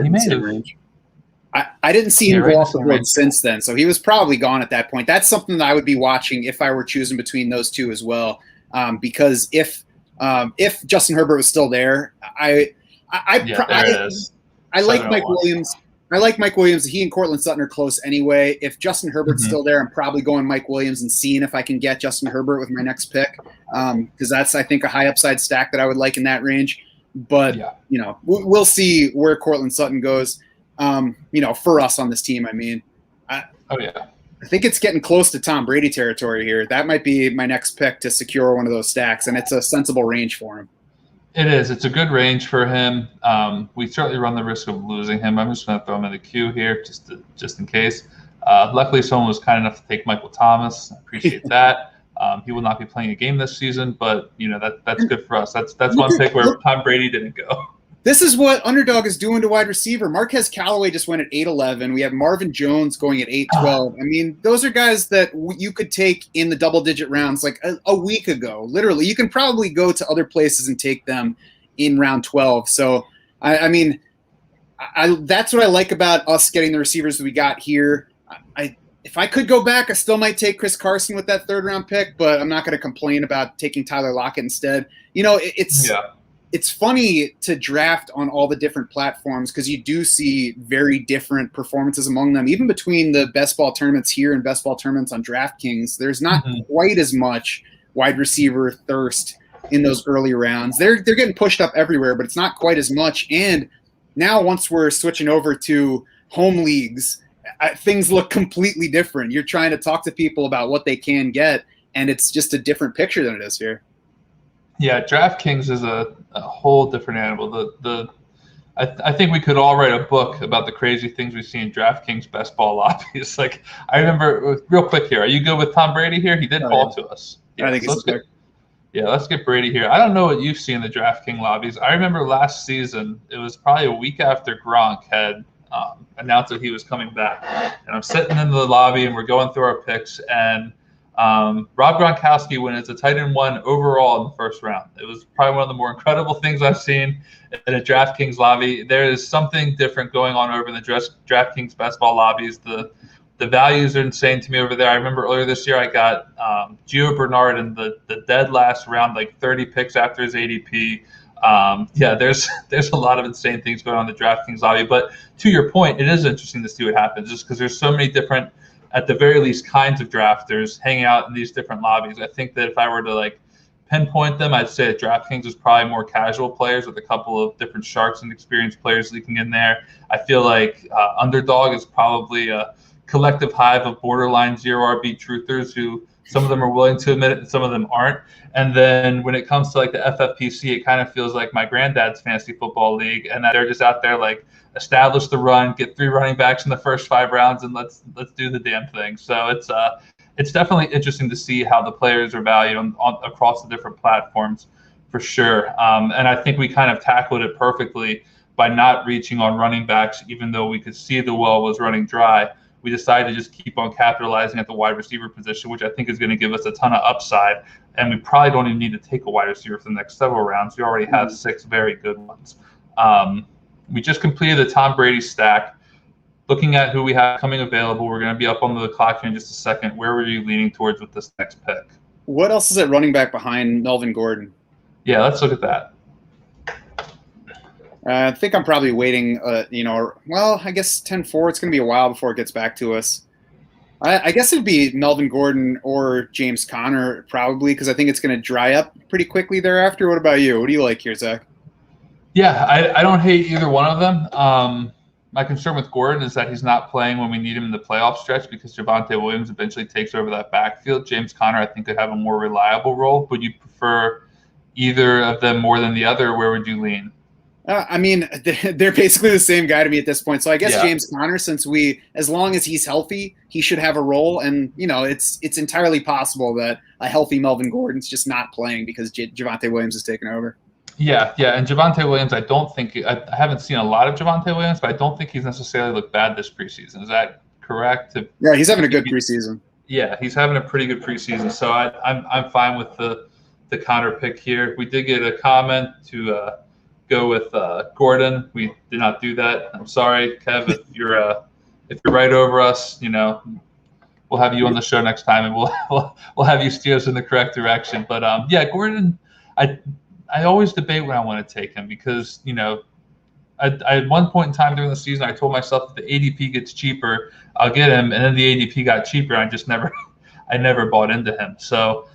may have – I didn't see him go off the board since then, so he was probably gone at that point. That's something that I would be watching if I were choosing between those two as well, because if Justin Herbert was still there, I like Mike Williams. I like Mike Williams. He and Courtland Sutton are close anyway. If Justin Herbert's still there, I'm probably going Mike Williams and seeing if I can get Justin Herbert with my next pick, because that's, I think, a high upside stack that I would like in that range. But we'll see where Courtland Sutton goes. For us on this team, I mean, I think it's getting close to Tom Brady territory here. That might be my next pick to secure one of those stacks, and it's a sensible range for him. It is. It's a good range for him. We certainly run the risk of losing him. I'm just going to throw him in the queue here just in case. Luckily, someone was kind enough to take Michael Thomas. I appreciate that. He will not be playing a game this season, but that's good for us. That's one pick where Tom Brady didn't go. This is what Underdog is doing to wide receiver. Marquez Callaway just went at 8-11. We have Marvin Jones going at 8-12. I mean, those are guys that you could take in the double-digit rounds like a week ago. Literally, you can probably go to other places and take them in round 12. So, I mean, that's what I like about us getting the receivers that we got here. If I could go back, I still might take Chris Carson with that third-round pick, but I'm not going to complain about taking Tyler Lockett instead. It's funny to draft on all the different platforms because you do see very different performances among them. Even between the best ball tournaments here and best ball tournaments on DraftKings, there's not quite as much wide receiver thirst in those early rounds. They're getting pushed up everywhere, but it's not quite as much. And now once we're switching over to home leagues, things look completely different. You're trying to talk to people about what they can get, and it's just a different picture than it is here. Yeah, DraftKings is a whole different animal. I think we could all write a book about the crazy things we see in DraftKings best ball lobbies. Like, I remember, real quick here, are you good with Tom Brady here? He did fall to us. Yeah, I think it's good. Yeah, let's get Brady here. I don't know what you've seen in the DraftKings lobbies. I remember last season, it was probably a week after Gronk had announced that he was coming back. And I'm sitting in the lobby, and we're going through our picks, and Rob Gronkowski went as a tight end 1 overall in the first round. It was probably one of the more incredible things I've seen in a DraftKings lobby. There is something different going on over in the DraftKings best ball lobbies. The values are insane to me over there. I remember earlier this year I got Gio Bernard in the dead last round, like 30 picks after his ADP. There's a lot of insane things going on in the DraftKings lobby. But to your point, it is interesting to see what happens just because there's so many different, at the very least, kinds of drafters hanging out in these different lobbies. I think that if I were to pinpoint them, I'd say that DraftKings is probably more casual players with a couple of different sharks and experienced players leaking in there. I feel like Underdog is probably a collective hive of borderline zero RB truthers who Some of them are willing to admit it, and some of them aren't. And then when it comes to like the FFPC, it kind of feels like my granddad's fantasy football league, and that they're just out there like establish the run, get 3 running backs in the first 5 rounds, and let's do the damn thing. So it's definitely interesting to see how the players are valued across the different platforms, for sure. And I think we kind of tackled it perfectly by not reaching on running backs, even though we could see the well was running dry. We decided to just keep on capitalizing at the wide receiver position, which I think is going to give us a ton of upside. And we probably don't even need to take a wide receiver for the next several rounds. We already have 6 very good ones. We just completed the Tom Brady stack. Looking at who we have coming available, we're going to be up on the clock here in just a second. Where were you leaning towards with this next pick? What else is at running back behind Melvin Gordon? Yeah, let's look at that. I think I'm probably waiting, I guess 10-4. It's going to be a while before it gets back to us. I guess it'd be Melvin Gordon or James Conner probably, because I think it's going to dry up pretty quickly thereafter. What about you? What do you like here, Zach? Yeah, I don't hate either one of them. My concern with Gordon is that he's not playing when we need him in the playoff stretch because Javonte Williams eventually takes over that backfield. James Conner, I think, could have a more reliable role. Would you prefer either of them more than the other? Where would you lean? They're basically the same guy to me at this point. So I guess James Conner, as long as he's healthy, he should have a role. And, it's entirely possible that a healthy Melvin Gordon's just not playing because Javonte Williams is taking over. Yeah. And Javonte Williams, I haven't seen a lot of Javonte Williams, but I don't think he's necessarily looked bad this preseason. Is that correct? Yeah, he's having a good preseason. Yeah, he's having a pretty good preseason. So I'm fine with the Conner pick here. We did get a comment to go with Gordon. We did not do that. I'm sorry, Kev, if you're right over us, we'll have you on the show next time, and we'll have you steer us in the correct direction. But Gordon, I always debate when I want to take him because I at one point in time during the season I told myself if the ADP gets cheaper, I'll get him, and then the ADP got cheaper. I just never bought into him. So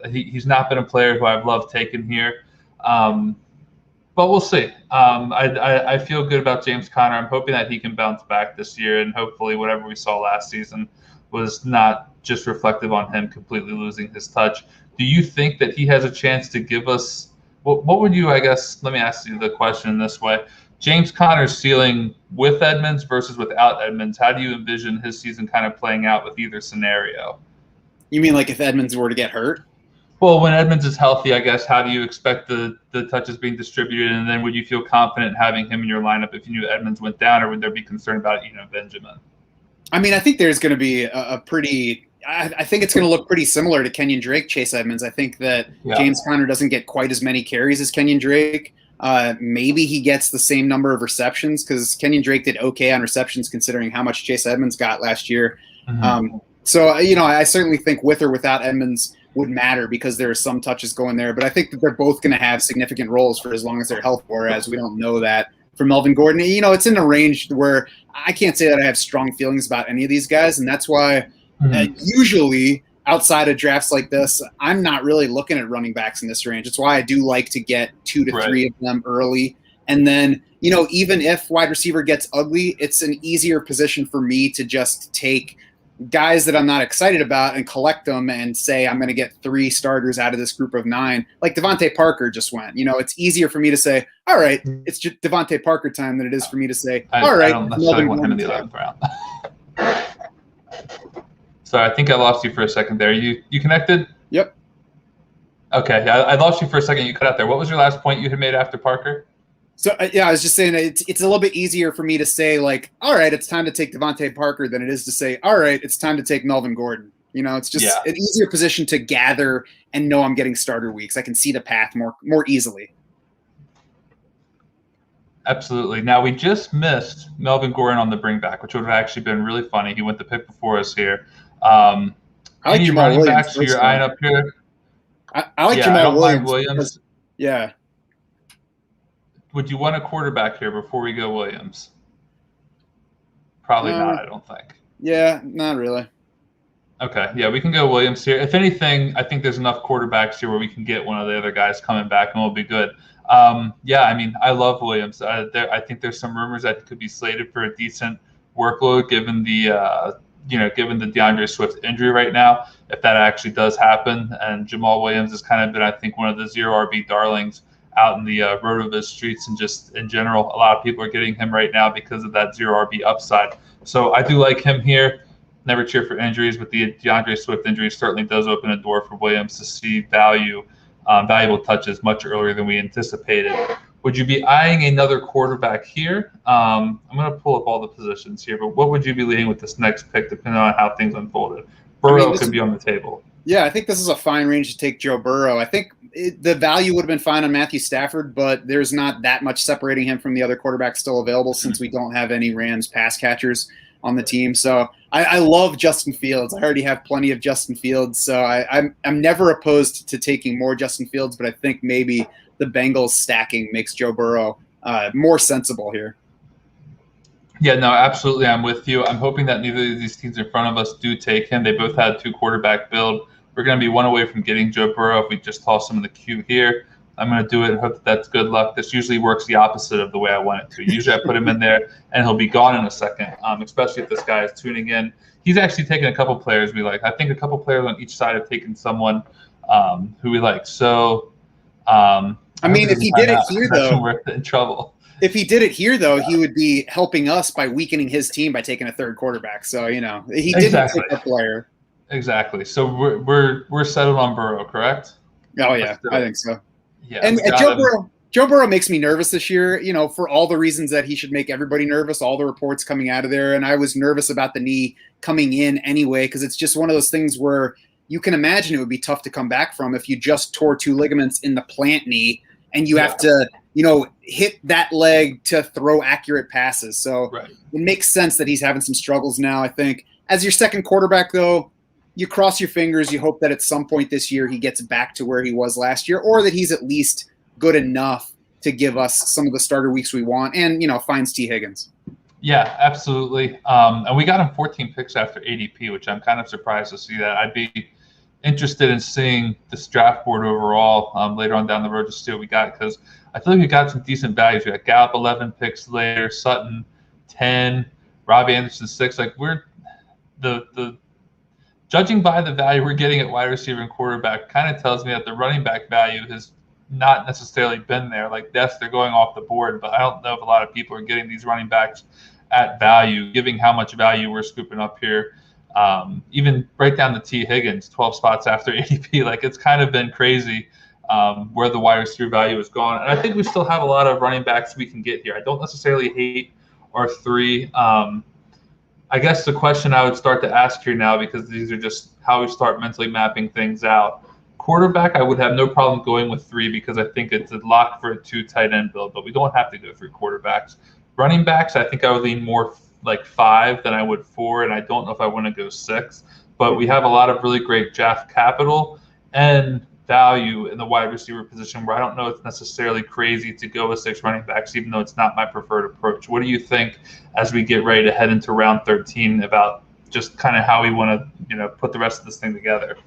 he's not been a player who I've loved taking here. But we'll see. I feel good about James Conner. I'm hoping that he can bounce back this year, and hopefully whatever we saw last season was not just reflective on him completely losing his touch. Do you think that he has a chance to give us what would you, I guess, let me ask you the question this way. James Conner's ceiling with Edmonds versus without Edmonds, how do you envision his season kind of playing out with either scenario? You mean like if Edmonds were to get hurt? Well, when Edmonds is healthy, I guess, how do you expect the touches being distributed? And then would you feel confident having him in your lineup if you knew Edmonds went down, or would there be concern about, Benjamin? I think there's going to be I think it's going to look pretty similar to Kenyon Drake, Chase Edmonds. I think that James Conner doesn't get quite as many carries as Kenyon Drake. Maybe he gets the same number of receptions because Kenyon Drake did okay on receptions considering how much Chase Edmonds got last year. Mm-hmm. I certainly think with or without Edmonds would matter because there are some touches going there. But I think that they're both going to have significant roles for as long as they're healthy, whereas we don't know that for Melvin Gordon. It's in a range where I can't say that I have strong feelings about any of these guys, and that's why usually outside of drafts like this, I'm not really looking at running backs in this range. It's why I do like to get 2 to 3 of them early. And then, even if wide receiver gets ugly, it's an easier position for me to just take guys that I'm not excited about and collect them and say I'm going to get 3 starters out of this group of 9. Like Devontae Parker just went. It's easier for me to say, all right, it's just Devontae Parker time than it is for me to say, all right. I don't necessarily want him in the 11th round. Sorry, I think I lost you for a second there. You connected? Yep. Okay, yeah, I lost you for a second. You cut out there. What was your last point you had made after Parker? So, I was just saying it's a little bit easier for me to say, like, all right, it's time to take Devontae Parker than it is to say, all right, it's time to take Melvin Gordon. It's just an easier position to gather and know I'm getting starter weeks. I can see the path more easily. Absolutely. Now, we just missed Melvin Gordon on the bring back, which would have actually been really funny. He went the pick before us here. I like Jamal running Williams. Backs you're eyeing up here? I like Jamal Williams. Yeah. Would you want a quarterback here before we go Williams? Probably not, I don't think. Yeah, not really. Okay, yeah, we can go Williams here. If anything, I think there's enough quarterbacks here where we can get one of the other guys coming back and we'll be good. I love Williams. I think there's some rumors that he could be slated for a decent workload given the given the DeAndre Swift injury right now, if that actually does happen. And Jamal Williams has kind of been, I think, one of the zero RB darlings out in the RotoViz streets, and just in general, a lot of people are getting him right now because of that zero RB upside. So I do like him here. Never cheer for injuries, but the DeAndre Swift injury certainly does open a door for Williams to see valuable touches much earlier than we anticipated. Would you be eyeing another quarterback here? I'm going to pull up all the positions here, but what would you be leading with this next pick, depending on how things unfolded? Burrow could be on the table. Yeah, I think this is a fine range to take Joe Burrow. I think the value would have been fine on Matthew Stafford, but there's not that much separating him from the other quarterbacks still available since we don't have any Rams pass catchers on the team. So I love Justin Fields. I already have plenty of Justin Fields, so I'm never opposed to taking more Justin Fields, but I think maybe the Bengals stacking makes Joe Burrow more sensible here. Yeah, no, absolutely. I'm with you. I'm hoping that neither of these teams in front of us do take him. They both had 2 quarterback build. We're going to be one away from getting Joe Burrow if we just toss him in the queue here. I'm going to do it and hope that that's good luck. This usually works the opposite of the way I want it to. Usually I put him in there and he'll be gone in a second, especially if this guy is tuning in. He's actually taken a couple players we like. I think a couple players on each side have taken someone who we like. So, if he did it here, though, we're in trouble. If he did it here, though, he would be helping us by weakening his team by taking a third quarterback. So, he didn't take a player. Exactly. So we're settled on Burrow, correct? Oh, yeah, I think so. Yeah. And Joe Burrow makes me nervous this year, for all the reasons that he should make everybody nervous, all the reports coming out of there. And I was nervous about the knee coming in anyway, because it's just one of those things where you can imagine it would be tough to come back from if you just tore 2 ligaments in the plant knee and you have to, hit that leg to throw accurate passes. So It makes sense that he's having some struggles now, I think. As your second quarterback, though, you cross your fingers. You hope that at some point this year he gets back to where he was last year, or that he's at least good enough to give us some of the starter weeks we want and, finds T. Higgins. Yeah, absolutely. And we got him 14 picks after ADP, which I'm kind of surprised to see that. I'd be interested in seeing this draft board overall later on down the road to see what we got, because I feel like we got some decent values. We got Gallup 11 picks later, Sutton 10, Robbie Anderson 6. Like, we're the judging by the value we're getting at wide receiver and quarterback kind of tells me that the running back value has not necessarily been there. Like, yes, they're going off the board, but I don't know if a lot of people are getting these running backs at value, giving how much value we're scooping up here. Even right down to T. Higgins, 12 spots after ADP. Like, it's kind of been crazy where the wide receiver value has gone. And I think we still have a lot of running backs we can get here. I don't necessarily hate our 3. I guess the question I would start to ask here now, because these are just how we start mentally mapping things out. Quarterback, I would have no problem going with 3 because I think it's a lock for a 2 tight end build, but we don't have to go through quarterbacks. Running backs, I think I would lean more like 5 than I would 4, and I don't know if I want to go 6. But we have a lot of really great draft capital and value in the wide receiver position where I don't know it's necessarily crazy to go with 6 running backs, even though it's not my preferred approach. What do you think as we get ready to head into round 13 about just kind of how we want to, put the rest of this thing together?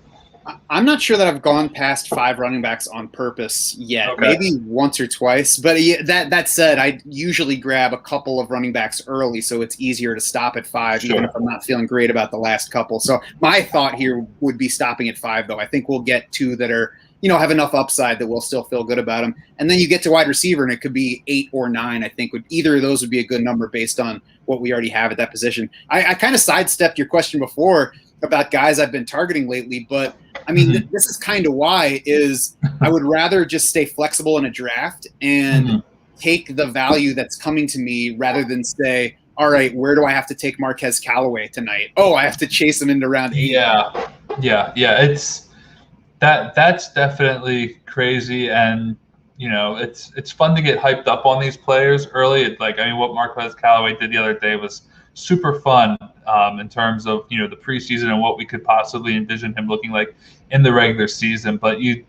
I'm not sure that I've gone past 5 running backs on purpose yet. Okay. Maybe once or twice. But that said, I usually grab a couple of running backs early, so it's easier to stop at 5, sure, even if I'm not feeling great about the last couple. So my thought here would be stopping at 5, though. I think we'll get 2 that are, have enough upside that we'll still feel good about them. And then you get to wide receiver, and it could be 8 or 9. I think either of those would be a good number based on what we already have at that position. I kind of sidestepped your question before about guys I've been targeting lately, but I mean, this is kind of why is I would rather just stay flexible in a draft and take the value that's coming to me rather than say, all right, where do I have to take Marquez Callaway tonight? Oh, I have to chase him into round 8. Yeah. It's that's definitely crazy. And, it's fun to get hyped up on these players early. What Marquez Callaway did the other day was super fun in terms of, the preseason and what we could possibly envision him looking like in the regular season. But you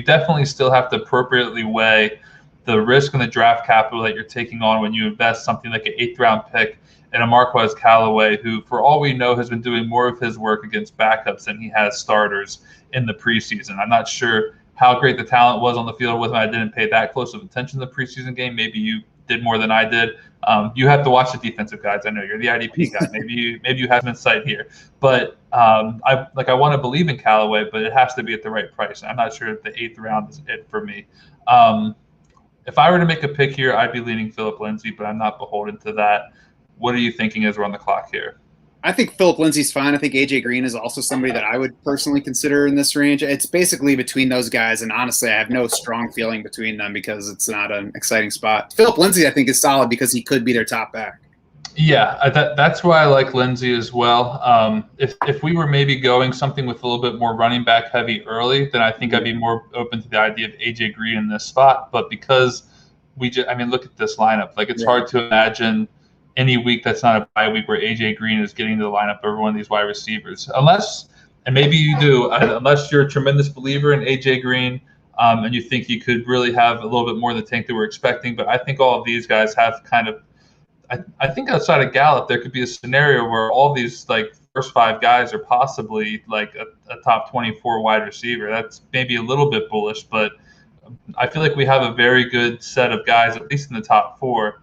definitely still have to appropriately weigh the risk and the draft capital that you're taking on when you invest something like an 8th round pick in a Marquez Callaway, who, for all we know, has been doing more of his work against backups than he has starters in the preseason. I'm not sure how great the talent was on the field with him. I didn't pay that close of attention to the preseason game. Maybe you did more than I did. You have to watch the defensive guys. I know you're the IDP guy. Maybe you have some insight here, but I want to believe in Callaway, but it has to be at the right price. I'm not sure if the 8th round is it for me. If I were to make a pick here, I'd be leaning Philip Lindsay, but I'm not beholden to that. What are you thinking as we're on the clock here? I think Philip Lindsay's fine. I think AJ Green is also somebody that I would personally consider in this range. It's basically between those guys, and honestly, I have no strong feeling between them because it's not an exciting spot. Philip Lindsay, I think, is solid because he could be their top back. Yeah, that's why I like Lindsay as well. If we were maybe going something with a little bit more running back heavy early, then I think I'd be more open to the idea of AJ Green in this spot. But because look at this lineup. Like, it's hard to imagine any week that's not a bye week where AJ Green is getting to the lineup over one of these wide receivers. Unless, and maybe you do, unless you're a tremendous believer in AJ Green and you think he could really have a little bit more in the tank that we're expecting. But I think all of these guys have kind of, I think outside of Gallup, there could be a scenario where all these like first 5 guys are possibly like a top 24 wide receiver. That's maybe a little bit bullish, but I feel like we have a very good set of guys, at least in the top 4.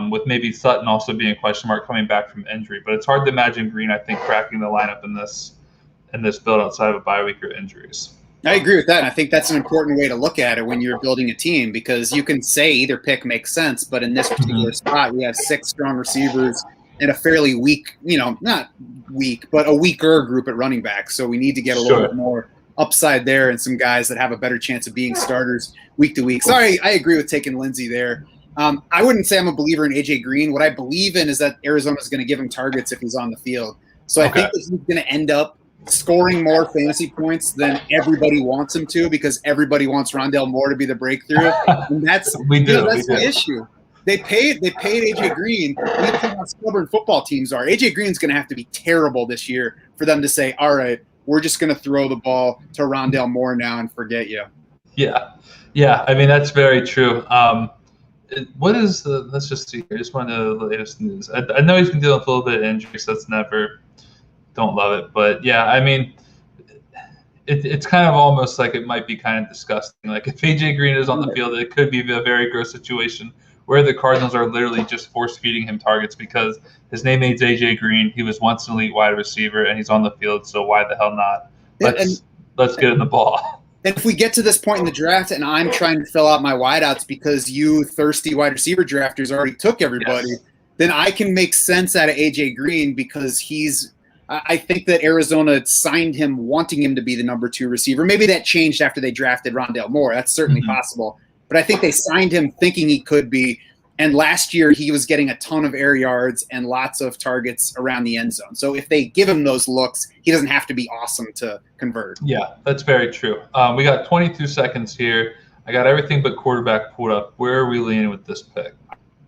With maybe Sutton also being a question mark coming back from injury. But it's hard to imagine Green, I think, cracking the lineup in this build outside of a bye week or injuries. I agree with that. And I think that's an important way to look at it when you're building a team, because you can say either pick makes sense, but in this particular spot, we have 6 strong receivers and a fairly weak, not weak, but a weaker group at running back. So we need to get a little bit more upside there and some guys that have a better chance of being starters week to week. Sorry, I agree with taking Lindsay there. I wouldn't say I'm a believer in AJ Green. What I believe in is that Arizona is going to give him targets if he's on the field. So I think that he's going to end up scoring more fantasy points than everybody wants him to, because everybody wants Rondale Moore to be the breakthrough. And that's the issue. They paid AJ Green. That's how stubborn football teams are. AJ Green's going to have to be terrible this year for them to say, all right, we're just going to throw the ball to Rondale Moore now and forget you. Yeah. I mean, that's very true. What is the? Let's just see here. Just one of the latest news. I know he's been dealing with a little bit of injury, so that's never. Don't love it, but yeah, I mean, it's kind of almost like it might be kind of disgusting. Like, if AJ Green is on the field, it could be a very gross situation where the Cardinals are literally just force feeding him targets because his name is AJ Green. He was once an elite wide receiver, and he's on the field. So why the hell not? Let's get in the ball. And if we get to this point in the draft and I'm trying to fill out my wideouts because you thirsty wide receiver drafters already took everybody, then I can make sense out of AJ Green because I think that Arizona signed him wanting him to be the number 2 receiver. Maybe that changed after they drafted Rondale Moore. That's certainly possible. But I think they signed him thinking he could be. And last year he was getting a ton of air yards and lots of targets around the end zone. So if they give him those looks, he doesn't have to be awesome to convert. Yeah, that's very true. We got 22 seconds here. I got everything but quarterback pulled up. Where are we leaning with this pick?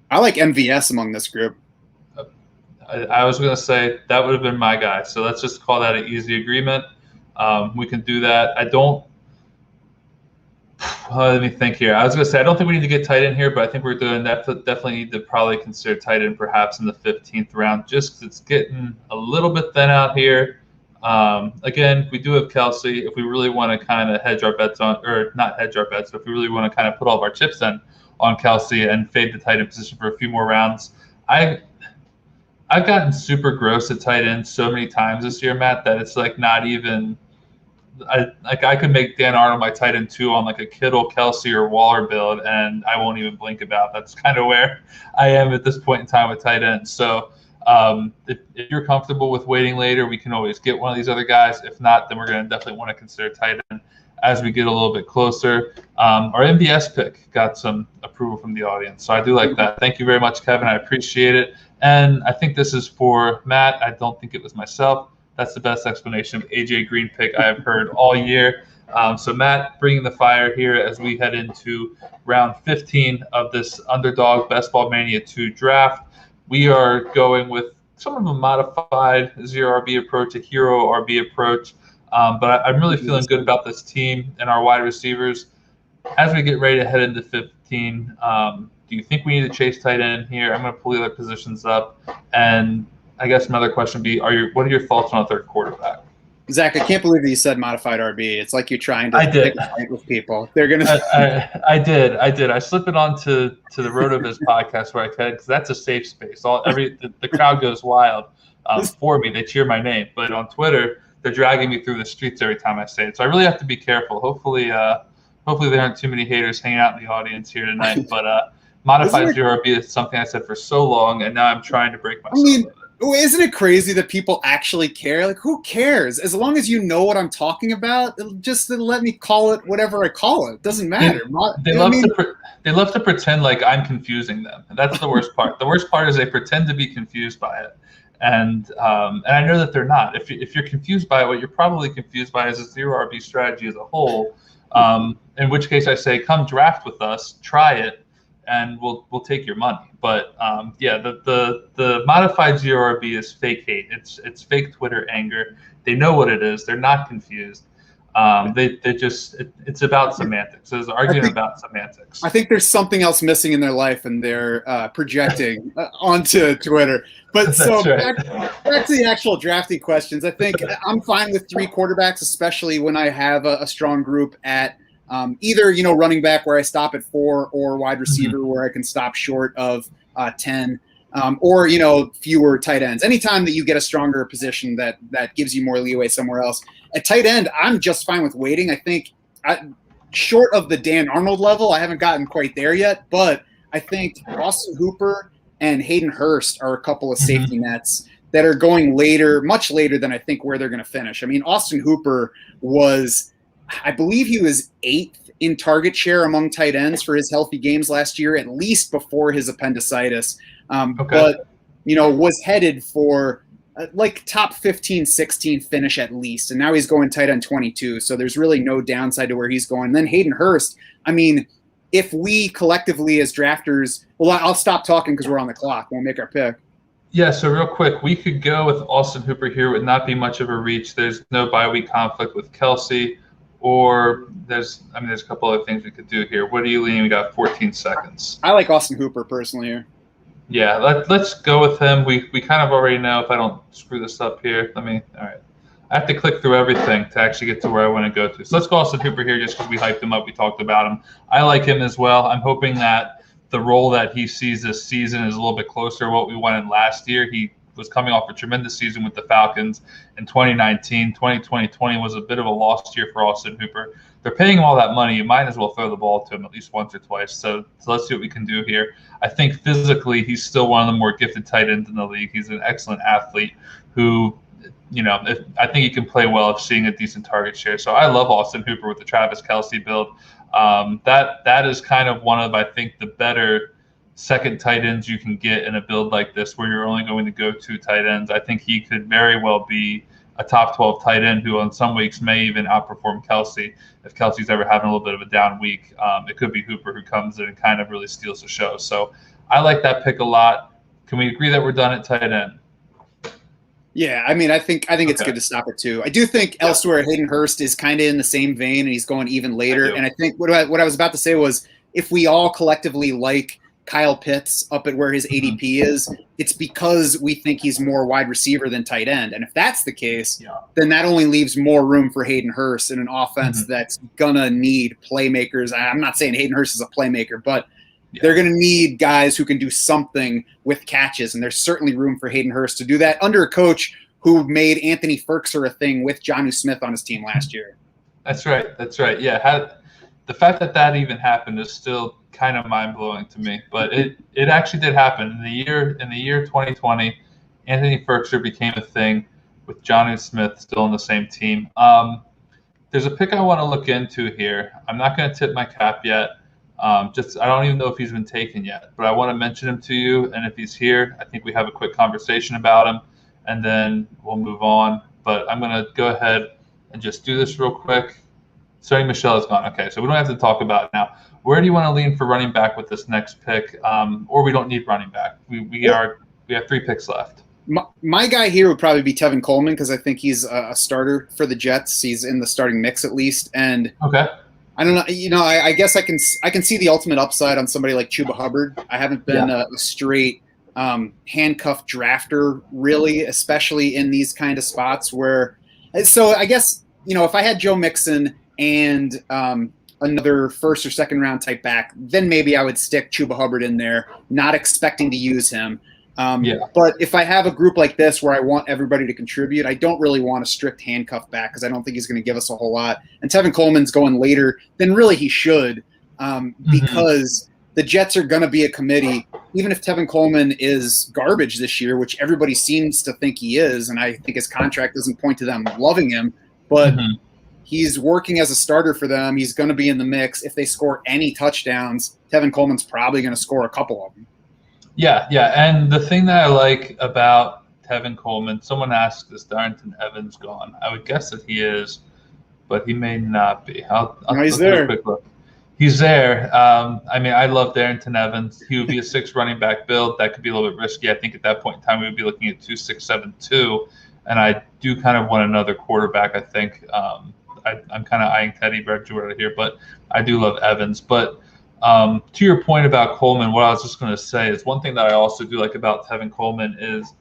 I like MVS among this group. I was going to say that would have been my guy. So let's just call that an easy agreement. We can do that. Let me think here. I was going to say, I don't think we need to get tight end here, but I think we're doing that. Definitely need to probably consider tight end perhaps in the 15th round, just because it's getting a little bit thin out here. Again, we do have Kelsey. If we really want to kind of hedge our bets on, or not hedge our bets, but if we really want to kind of put all of our chips in on Kelsey and fade the tight end position for a few more rounds, I've gotten super gross at tight end so many times this year, Matt, that it's like not even – I could make Dan Arnold my tight end 2 on like a Kittle, Kelsey, or Waller build, and I won't even blink about. That's kind of where I am at this point in time with tight end. So if you're comfortable with waiting later, we can always get one of these other guys. If not, then we're going to definitely want to consider tight end as we get a little bit closer. Our MBS pick got some approval from the audience, so I do like that. Thank you very much, Kevin. I appreciate it. And I think this is for Matt. I don't think it was myself. That's the best explanation of AJ Green pick I have heard all year. So Matt, bringing the fire here as we head into round 15 of this Underdog Best Ball Mania 2 draft. We are going with some of a modified 0 RB approach, a hero RB approach. But I'm really feeling good about this team and our wide receivers. As we get ready to head into 15, do you think we need to chase tight end here? I'm going to pull the other positions up. And I guess another question would be, what are your thoughts on a third quarterback? Zach, I can't believe that you said modified RB. It's like you're trying to pick a fight with people. They're gonna. I did. I slip it onto the RotoViz podcast where I can, because that's a safe space. The crowd goes wild for me. They cheer my name, but on Twitter they're dragging me through the streets every time I say it. So I really have to be careful. Hopefully there aren't too many haters hanging out in the audience here tonight. But modified zero RB is something I said for so long, and now I'm trying to break myself. Isn't it crazy that people actually care? Like, who cares? As long as you know what I'm talking about, just let me call it whatever I call it. It doesn't matter. They love to pretend like I'm confusing them. And that's the worst part. The worst part is they pretend to be confused by it. And I know that they're not. If you're confused by it, what you're probably confused by is a zero RB strategy as a whole. In which case I say, come draft with us, try it, and we'll take your money. But the modified zero RB is fake hate. It's fake Twitter anger. They know what it is. They're not confused. It's about semantics. It's an argument about semantics. I think there's something else missing in their life, and they're projecting onto Twitter. But so back to the actual drafting questions. I think I'm fine with 3 quarterbacks, especially when I have a strong group at either running back where I stop at 4, or wide receiver where I can stop short of 10. Or fewer tight ends. Anytime that you get a stronger position that gives you more leeway somewhere else. At tight end, I'm just fine with waiting. I think short of the Dan Arnold level, I haven't gotten quite there yet, but I think Austin Hooper and Hayden Hurst are a couple of safety nets that are going later, much later than I think where they're going to finish. I mean, Austin Hooper I believe he was 8th in target share among tight ends for his healthy games last year, at least before his appendicitis. But, was headed for like top 15, 16 finish at least. And now he's going tight end 22. So there's really no downside to where he's going. And then Hayden Hurst, I mean, if we collectively as drafters, well, I'll stop talking because we're on the clock. We'll make our pick. Yeah, so real quick, we could go with Austin Hooper here. It would not be much of a reach. There's no bye week conflict with Kelsey. Or there's a couple other things we could do here. What are you leaning? We got 14 seconds. I like Austin Hooper personally here. Yeah, let's go with him. We kind of already know, if I don't screw this up here. All right. I have to click through everything to actually get to where I want to go to. So let's go Austin Hooper here just because we hyped him up. We talked about him. I like him as well. I'm hoping that the role that he sees this season is a little bit closer to what we wanted last year. He was coming off a tremendous season with the Falcons in 2019. 2020 was a bit of a lost year for Austin Hooper. They're paying him all that money. You might as well throw the ball to him at least once or twice. So let's see what we can do here. I think physically he's still one of the more gifted tight ends in the league. He's an excellent athlete who, I think he can play well if seeing a decent target share. So I love Austin Hooper with the Travis Kelce build. That is kind of one of, I think, the better second tight ends you can get in a build like this where you're only going to go 2 tight ends. I think he could very well be a top 12 tight end who on some weeks may even outperform Kelsey. If Kelsey's ever having a little bit of a down week, it could be Hooper who comes in and kind of really steals the show. So I like that pick a lot. Can we agree that we're done at tight end? Yeah, I mean, I think it's good to stop at 2. I do think elsewhere Hayden Hurst is kind of in the same vein, and he's going even later. And I think what I was about to say was, if we all collectively like Kyle Pitts up at where his ADP is, it's because we think he's more wide receiver than tight end. And if that's the case, then that only leaves more room for Hayden Hurst in an offense that's going to need playmakers. I'm not saying Hayden Hurst is a playmaker, but they're going to need guys who can do something with catches. And there's certainly room for Hayden Hurst to do that under a coach who made Anthony Firkser a thing with Jonnu Smith on his team last year. That's right. Yeah. The fact that even happened is still kind of mind-blowing to me, but it actually did happen. In the year 2020, Anthony Firkser became a thing with Jonnu Smith still on the same team. There's a pick I want to look into here. I'm not going to tip my cap yet. I don't even know if he's been taken yet, but I want to mention him to you, and if he's here, I think we have a quick conversation about him, and then we'll move on. But I'm going to go ahead and just do this real quick. Sorry, Michelle is gone. Okay, so we don't have to talk about it now. Where do you want to lean for running back with this next pick? Or we don't need running back. We have 3 picks left. My guy here would probably be Tevin Coleman because I think he's a starter for the Jets. He's in the starting mix at least. And I don't know. I guess I can see the ultimate upside on somebody like Chuba Hubbard. I haven't been a straight handcuff drafter really, especially in these kind of spots where So I guess, if I had Joe Mixon and another first or second round type back, then maybe I would stick Chuba Hubbard in there, not expecting to use him. But if I have a group like this where I want everybody to contribute, I don't really want a strict handcuff back because I don't think he's going to give us a whole lot. And Tevin Coleman's going later than really he should, because the Jets are going to be a committee. Even if Tevin Coleman is garbage this year, which everybody seems to think he is, and I think his contract doesn't point to them loving him, but he's working as a starter for them. He's going to be in the mix. If they score any touchdowns, Tevin Coleman's probably going to score a couple of them. Yeah. And the thing that I like about Tevin Coleman, someone asked, is Darrington Evans gone? I would guess that he is, but he may not be. I'll he's there. A quick look. He's there. I love Darrington Evans. He would be a 6 running back build. That could be a little bit risky. I think at that point in time we would be looking at 2-6-7-2, and I do kind of want another quarterback. I think I'm kind of eyeing Teddy Bridgewater here, but I do love Evans. But to your point about Coleman, what I was just going to say is one thing that I also do like about Tevin Coleman is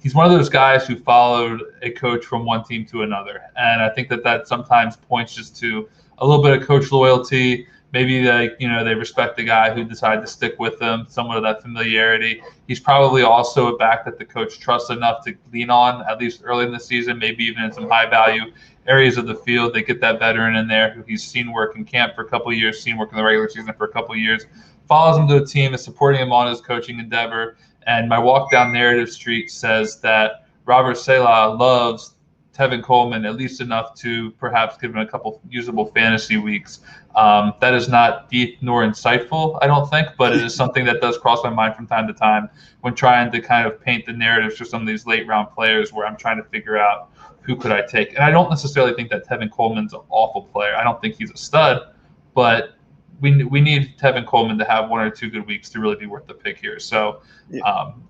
he's one of those guys who followed a coach from one team to another, and I think that sometimes points just to a little bit of coach loyalty. Maybe they respect the guy who decided to stick with them, somewhat of that familiarity. He's probably also a back that the coach trusts enough to lean on, at least early in the season, maybe even in some high-value areas of the field. They get that veteran in there who he's seen work in camp for a couple of years, seen work in the regular season for a couple of years, follows him to a team, is supporting him on his coaching endeavor. And my walk down narrative street says that Robert Saleh loves Tevin Coleman at least enough to perhaps give him a couple usable fantasy weeks. That is not deep nor insightful, I don't think, but it is something that does cross my mind from time to time when trying to kind of paint the narratives for some of these late round players where I'm trying to figure out who could I take. And I don't necessarily think that Tevin Coleman's an awful player. I don't think he's a stud, but we need Tevin Coleman to have 1 or 2 good weeks to really be worth the pick here. So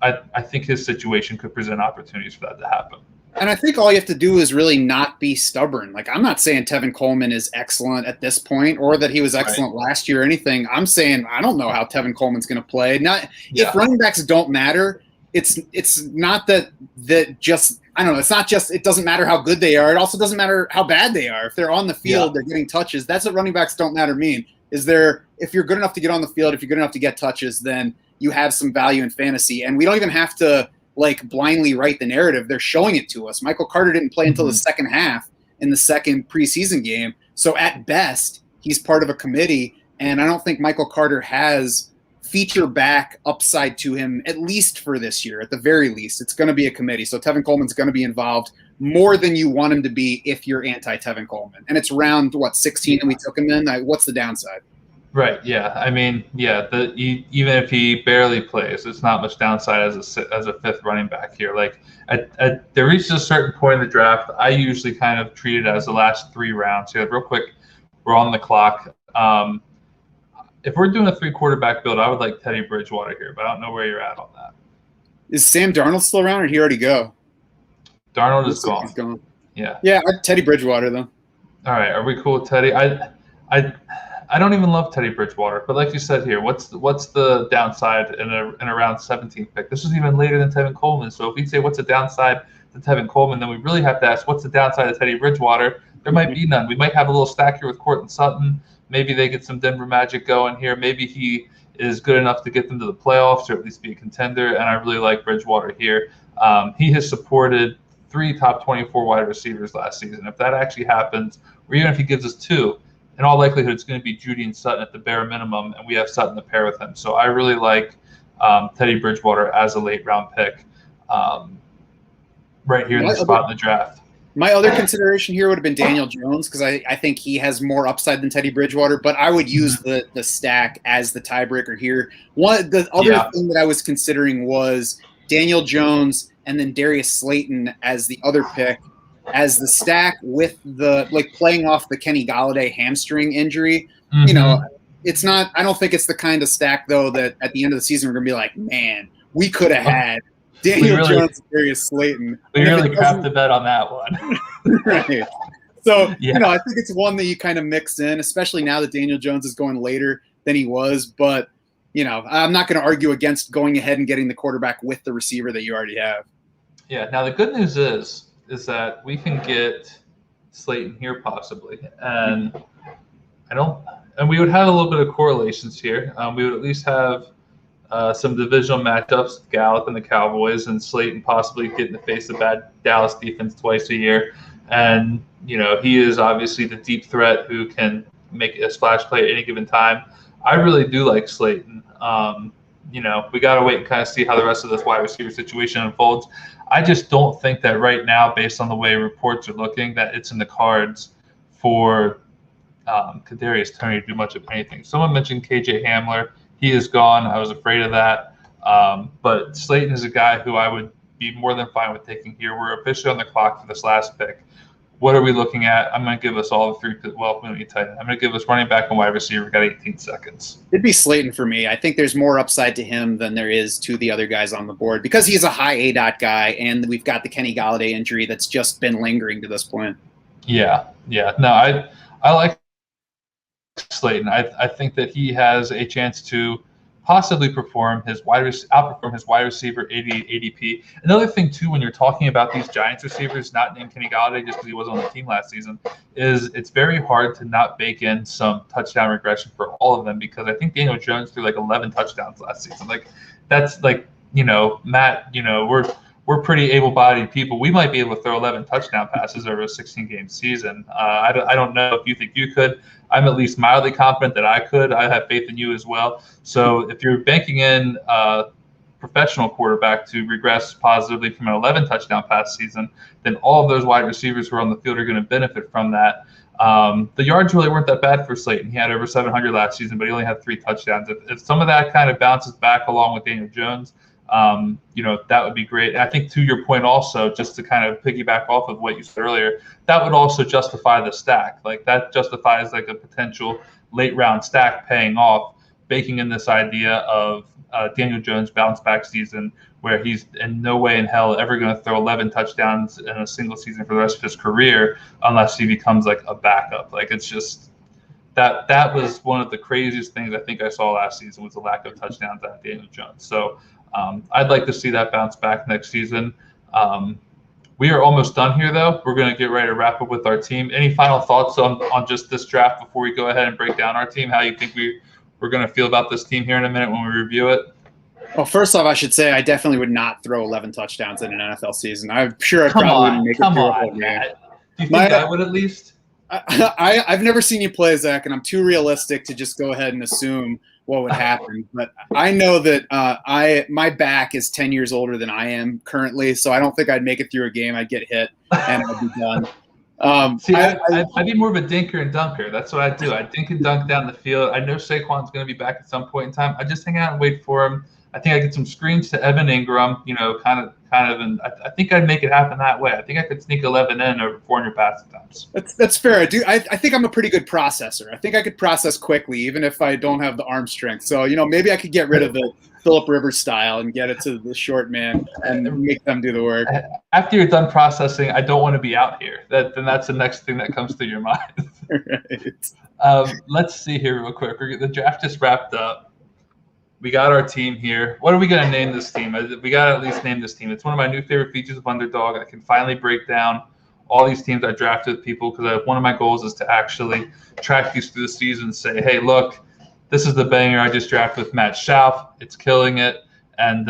I think his situation could present opportunities for that to happen. And I think all you have to do is really not be stubborn. Like, I'm not saying Tevin Coleman is excellent at this point or that he was excellent last year or anything. I'm saying I don't know how Tevin Coleman's going to play. If running backs don't matter, it's not that just – I don't know. It's not just it doesn't matter how good they are. It also doesn't matter how bad they are. If they're on the field, they're getting touches. That's what running backs don't matter mean. If you're good enough to get on the field, if you're good enough to get touches, then you have some value in fantasy. And we don't even have to – blindly write the narrative. They're showing it to us. Michael Carter didn't play until the second half in the second preseason game. So at best, he's part of a committee. And I don't think Michael Carter has feature back upside to him, at least for this year. At the very least, it's going to be a committee. So Tevin Coleman's going to be involved more than you want him to be if you're anti-Tevin Coleman. And it's round, 16 and we took him in? What's the downside? Right. Yeah. Even if he barely plays, it's not much downside as a 5th running back here. Like there reaches a certain point in the draft, I usually kind of treat it as the last 3 rounds. So real quick, we're on the clock. If we're doing a 3 quarterback build, I would like Teddy Bridgewater here, but I don't know where you're at on that. Is Sam Darnold still around, or did he already go? Darnold is gone. He's gone. Yeah. Yeah. Teddy Bridgewater though. All right. Are we cool with Teddy? I don't even love Teddy Bridgewater, but like you said here, what's the downside in a round 17th pick? This was even later than Tevin Coleman. So if we say what's the downside to Tevin Coleman, then we really have to ask what's the downside of Teddy Bridgewater. There might be none. We might have a little stack here with Courtland Sutton. Maybe they get some Denver magic going here. Maybe he is good enough to get them to the playoffs or at least be a contender. And I really like Bridgewater here. He has supported 3 top 24 wide receivers last season. If that actually happens, or even if he gives us 2, in all likelihood, it's going to be Judy and Sutton at the bare minimum, and we have Sutton to pair with him. So I really like Teddy Bridgewater as a late-round pick right here in the spot in the draft. My other consideration here would have been Daniel Jones because I think he has more upside than Teddy Bridgewater, but I would use the stack as the tiebreaker here. The other thing that I was considering was Daniel Jones and then Darius Slayton as the other pick, as the stack with the playing off the Kenny Golladay hamstring injury. It's not. I don't think it's the kind of stack though that at the end of the season we're gonna be like, man, we could have had Daniel Jones and Darius Slayton. We really crapped the bet on that one. Right. So I think it's one that you kind of mix in, especially now that Daniel Jones is going later than he was. But I'm not going to argue against going ahead and getting the quarterback with the receiver that you already have. Yeah. Now the good news is, is that we can get Slayton here possibly, and we would have a little bit of correlations here. We would at least have some divisional matchups with Gallup and the Cowboys, and Slayton possibly getting to face the bad Dallas defense twice a year. And, he is obviously the deep threat who can make a splash play at any given time. I really do like Slayton. We got to wait and kind of see how the rest of this wide receiver situation unfolds. I just don't think that right now, based on the way reports are looking, that it's in the cards for Kadarius Toney to do much of anything. Someone mentioned KJ Hamler. He is gone. I was afraid of that. But Slayton is a guy who I would be more than fine with taking here. We're officially on the clock for this last pick. What are we looking at? I'm going to give us all the three. Well, we don't need tight end. I'm going to give us running back and wide receiver. We've got 18 seconds. It'd be Slayton for me. I think there's more upside to him than there is to the other guys on the board because he's a high ADOT guy, and we've got the Kenny Golladay injury that's just been lingering to this point. Yeah. No, I like Slayton. I think that he has a chance to possibly outperform his wide receiver 88 ADP. Another thing too, when you're talking about these Giants receivers not named Kenny Golladay just because he wasn't on the team last season, is it's very hard to not bake in some touchdown regression for all of them because I think Daniel Jones threw like 11 touchdowns last season. Like that's like Matt, we're pretty able-bodied people. We might be able to throw 11 touchdown passes over a 16-game season. I don't know if you think you could. I'm at least mildly confident that I could. I have faith in you as well. So if you're banking in a professional quarterback to regress positively from an 11 touchdown pass season, then all of those wide receivers who are on the field are going to benefit from that. The yards really weren't that bad for Slayton. He had over 700 last season, but he only had 3 touchdowns. If some of that kind of bounces back along with Daniel Jones, that would be great. And I think to your point also, just to kind of piggyback off of what you said earlier, that would also justify the stack. Like that justifies like a potential late round stack paying off, baking in this idea of Daniel Jones bounce back season where he's in no way in hell ever going to throw 11 touchdowns in a single season for the rest of his career unless he becomes like a backup. Like it's just that was one of the craziest things I think I saw last season was the lack of touchdowns out of Daniel Jones. So I'd like to see that bounce back next season. We are almost done here, though. We're going to get ready to wrap up with our team. Any final thoughts on just this draft before we go ahead and break down our team? How you think we're going to feel about this team here in a minute when we review it? Well, first off, I should say I definitely would not throw 11 touchdowns in an NFL season. I'm sure I probably wouldn't make it through a whole game. Do you think I would at least? I've never seen you play, Zach, and I'm too realistic to just go ahead and assume what would happen. But I know that my back is 10 years older than I am currently, so I don't think I'd make it through a game. I'd get hit, and I'd be done. I'd be more of a dinker and dunker. That's what I do. I dink and dunk down the field. I know Saquon's going to be back at some point in time. I just hang out and wait for him. I think I get some screens to Evan Ingram, kind of, and I think I'd make it happen that way. I think I could sneak 11 in over 400 pass attempts. That's fair. I think I'm a pretty good processor. I think I could process quickly, even if I don't have the arm strength. So, maybe I could get rid of the Phillip Rivers style and get it to the short man and make them do the work. After you're done processing, I don't want to be out here. Then that's the next thing that comes through your mind. Right. Let's see here real quick. The draft just wrapped up. We got our team here. What are we going to name this team? We got to at least name this team. It's one of my new favorite features of Underdog. I can finally break down all these teams I drafted with people because one of my goals is to actually track these through the season and say, hey, look, this is the banger I just drafted with Matt Schauf. It's killing it. And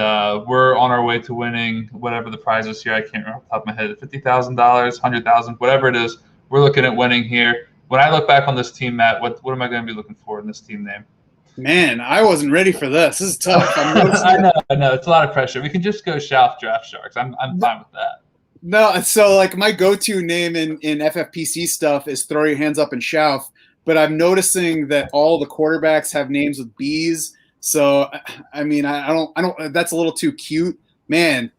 we're on our way to winning whatever the prize is here. I can't remember off the top of my head. $50,000, $100,000, whatever it is. We're looking at winning here. When I look back on this team, Matt, what am I going to be looking for in this team name? Man, I wasn't ready for this. This is tough. I know. It's a lot of pressure. We can just go Schauf Draft Sharks. I'm fine with that. No, so like my go-to name in FFPC stuff is throw your hands up and Schauf, but I'm noticing that all the quarterbacks have names with B's. So I mean, I don't. That's a little too cute, man.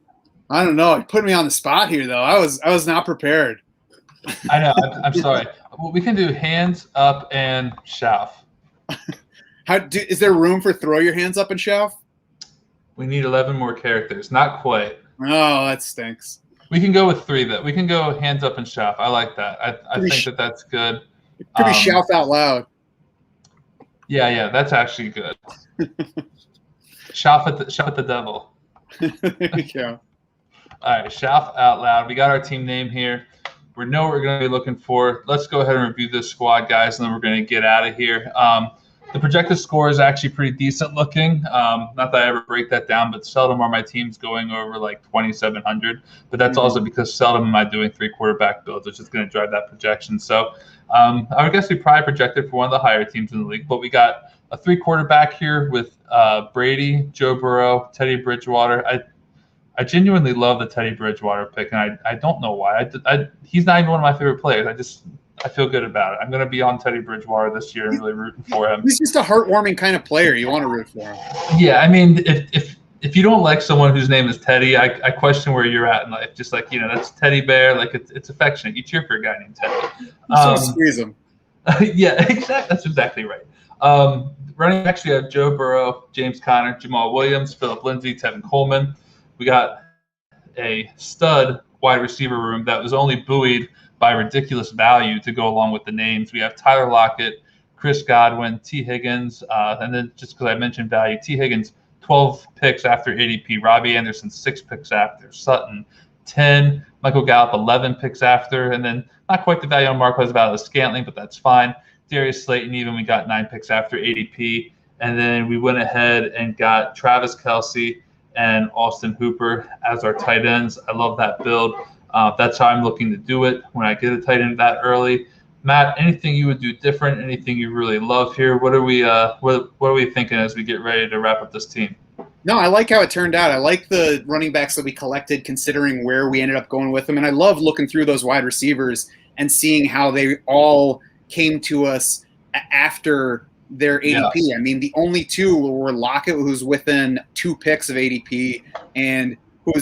I don't know. It put me on the spot here, though. I was not prepared. I know. I'm sorry. Well, we can do hands up and Schauf. Is there room for throw your hands up and Schauf? We need 11 more characters. Not quite. Oh, that stinks. We can go with 3. That we can go hands up and Schauf. I like that. I think that's good. It could be Schauf out loud. Yeah, that's actually good. Schauf at the devil. There you go. All right, Schauf out loud. We got our team name here. We know what we're going to be looking for. Let's go ahead and review this squad, guys, and then we're going to get out of here. The projected score is actually pretty decent looking. Not that I ever break that down, but seldom are my teams going over like 2,700. But that's also because seldom am I doing 3 quarterback builds, which is going to drive that projection. So I would guess we probably projected for one of the higher teams in the league. But we got a 3 quarterback here with Brady, Joe Burrow, Teddy Bridgewater. I genuinely love the Teddy Bridgewater pick, and I don't know why. He's not even one of my favorite players. I feel good about it. I'm going to be on Teddy Bridgewater this year and really rooting for him. He's just a heartwarming kind of player. You want to root for him. Yeah, I mean, if you don't like someone whose name is Teddy, I question where you're at in life. Just like, that's Teddy Bear. Like, it's affectionate. You cheer for a guy named Teddy. Squeeze him. Yeah, exactly. That's exactly right. Running backs, we have Joe Burrow, James Conner, Jamal Williams, Phillip Lindsay, Tevin Coleman. We got a stud wide receiver room that was only buoyed by ridiculous value to go along with the names. We have Tyler Lockett, Chris Godwin, T. Higgins, and then just because I mentioned value, T. Higgins, 12 picks after ADP, Robbie Anderson, 6 picks after, Sutton, 10, Michael Gallup, 11 picks after, and then not quite the value on Marquez Valdes-Scantling, but that's fine. Darius Slayton, even we got 9 picks after ADP, and then we went ahead and got Travis Kelce and Austin Hooper as our tight ends. I love that build. That's how I'm looking to do it when I get a tight end that early. Matt, anything you would do different? Anything you really love here? What are we thinking as we get ready to wrap up this team? No, I like how it turned out. I like the running backs that we collected, considering where we ended up going with them, and I love looking through those wide receivers and seeing how they all came to us after their ADP. Yeah. I mean, the only 2 were Lockett, who's within 2 picks of ADP, and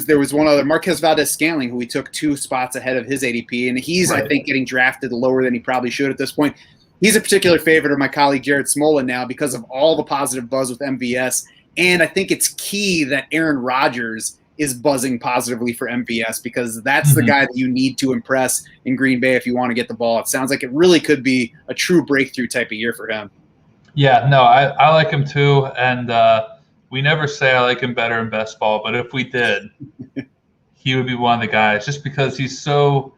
there was one other, Marquez Valdes-Scantling, who we took 2 spots ahead of his ADP, and he's, right, I think, getting drafted lower than he probably should at this point. He's a particular favorite of my colleague Jared Smola now because of all the positive buzz with MVS, and I think it's key that Aaron Rodgers is buzzing positively for MVS because that's the guy that you need to impress in Green Bay if you want to get the ball. It sounds like it really could be a true breakthrough type of year for him. Yeah, no, I like him too, and we never say I like him better in best ball, but if we did, he would be one of the guys just because he's so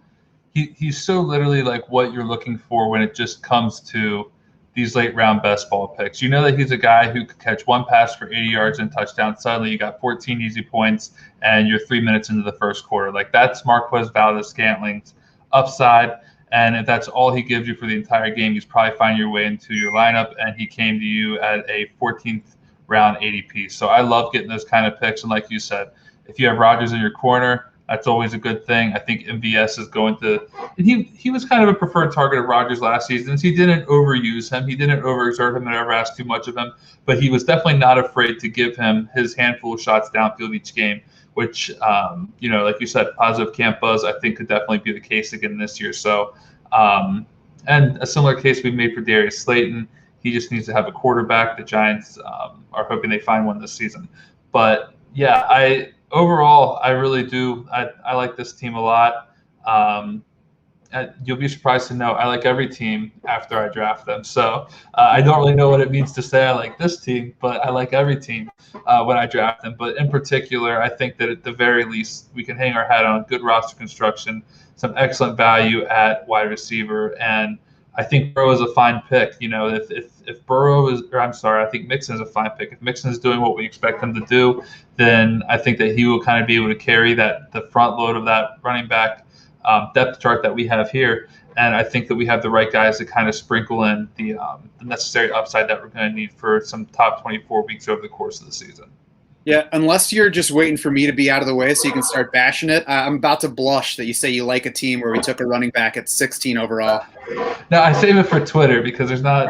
literally like what you're looking for when it just comes to these late round best ball picks. You know that he's a guy who could catch 1 pass for 80 yards and touchdown. Suddenly you got 14 easy points and you're 3 minutes into the first quarter. Like that's Marquez Valdes-Scantling's upside. And if that's all he gives you for the entire game, he's probably finding your way into your lineup. And he came to you at a 14th round ADP. So I love getting those kind of picks. And like you said, if you have Rodgers in your corner, that's always a good thing. I think MVS is going to – and he was kind of a preferred target of Rodgers last season. He didn't overuse him. He didn't overexert him and ever ask too much of him. But he was definitely not afraid to give him his handful of shots downfield each game, which, like you said, positive camp buzz, I think could definitely be the case again this year. So, and a similar case we made for Darius Slayton. He just needs to have a quarterback. The Giants are hoping they find one this season. But, yeah, overall, I really do. I like this team a lot. You'll be surprised to know I like every team after I draft them. So I don't really know what it means to say I like this team, but I like every team when I draft them. But in particular, I think that at the very least, we can hang our hat on good roster construction, some excellent value at wide receiver, and I think Burrow is a fine pick. If Burrow is, or I'm sorry, I think Mixon is a fine pick. If Mixon is doing what we expect him to do, then I think that he will kind of be able to carry the front load of that running back depth chart that we have here. And I think that we have the right guys to kind of sprinkle in the necessary upside that we're going to need for some top 24 weeks over the course of the season. Yeah, unless you're just waiting for me to be out of the way so you can start bashing it. I'm about to blush that you say you like a team where we took a running back at 16 overall. No, I save it for Twitter because the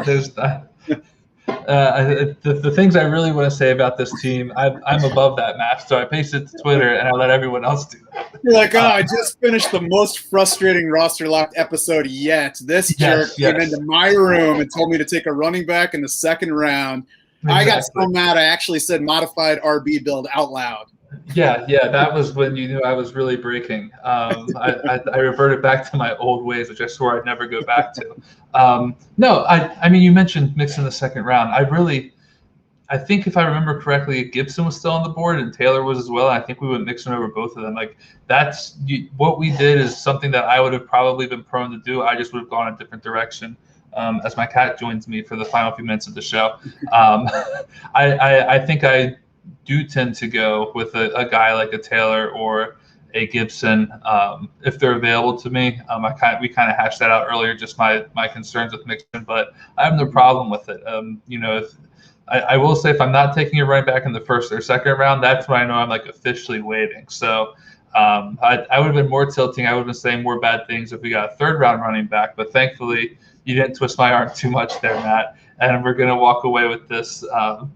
things I really want to say about this team, I'm above that match, so I paste it to Twitter and I let everyone else do that. You're like, I just finished the most frustrating roster locked episode yet. This jerk came into my room and told me to take a running back in the second round. Exactly. I got so mad I actually said modified RB build out loud. Yeah, that was when you knew I was really breaking. I reverted back to my old ways, which I swore I'd never go back to. No, I mean, you mentioned Mixon in the second round. I think if I remember correctly, Gibson was still on the board and Taylor was as well. And I think we went mixing over both of them. Like what we did is something that I would have probably been prone to do. I just would have gone a different direction. As my cat joins me for the final few minutes of the show, I think I do tend to go with a guy like a Taylor or a Gibson if they're available to me. We kind of hashed that out earlier, just my concerns with Mixon, but I have no problem with it. If I will say if I'm not taking a running back in the first or second round, that's when I know I'm like officially waiting. So I would have been more tilting. I would have been saying more bad things if we got a third round running back, but thankfully you didn't twist my arm too much there, Matt. And we're going to walk away with this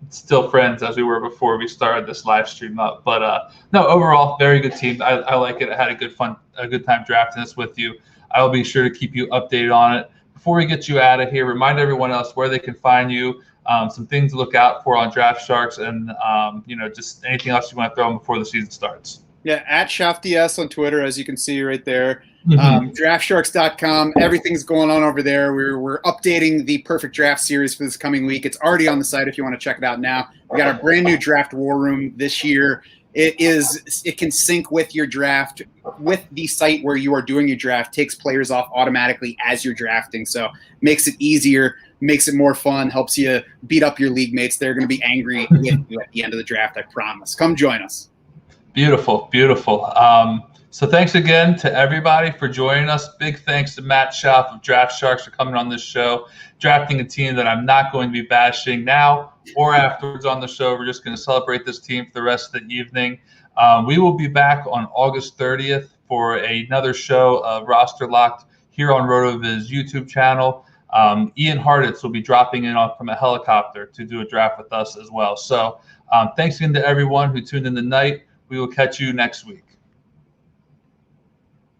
still friends as we were before we started this live stream up. But no, overall, very good team. I like it. I had a good time drafting this with you. I will be sure to keep you updated on it. Before we get you out of here, remind everyone else where they can find you, some things to look out for on Draft Sharks, and just anything else you want to throw in before the season starts. Yeah, at SchaufDS on Twitter, as you can see right there. DraftSharks.com. Everything's going on over there. We're updating the Perfect Draft series for this coming week. It's already on the site if you want to check it out now. We got a brand new draft war room this year. It can sync with your draft with the site where you are doing your draft, takes players off automatically as you're drafting. So makes it easier, makes it more fun, helps you beat up your league mates. They're going to be angry with you at the end of the draft, I promise. Come join us. Beautiful, beautiful. So thanks again to everybody for joining us. Big thanks to Matt Schauf of Draft Sharks for coming on this show, drafting a team that I'm not going to be bashing now or afterwards on the show. We're just going to celebrate this team for the rest of the evening. We will be back on August 30th for another show of Roster Locked here on RotoViz YouTube channel. Ian Harditz will be dropping in from a helicopter to do a draft with us as well. So thanks again to everyone who tuned in tonight. We will catch you next week.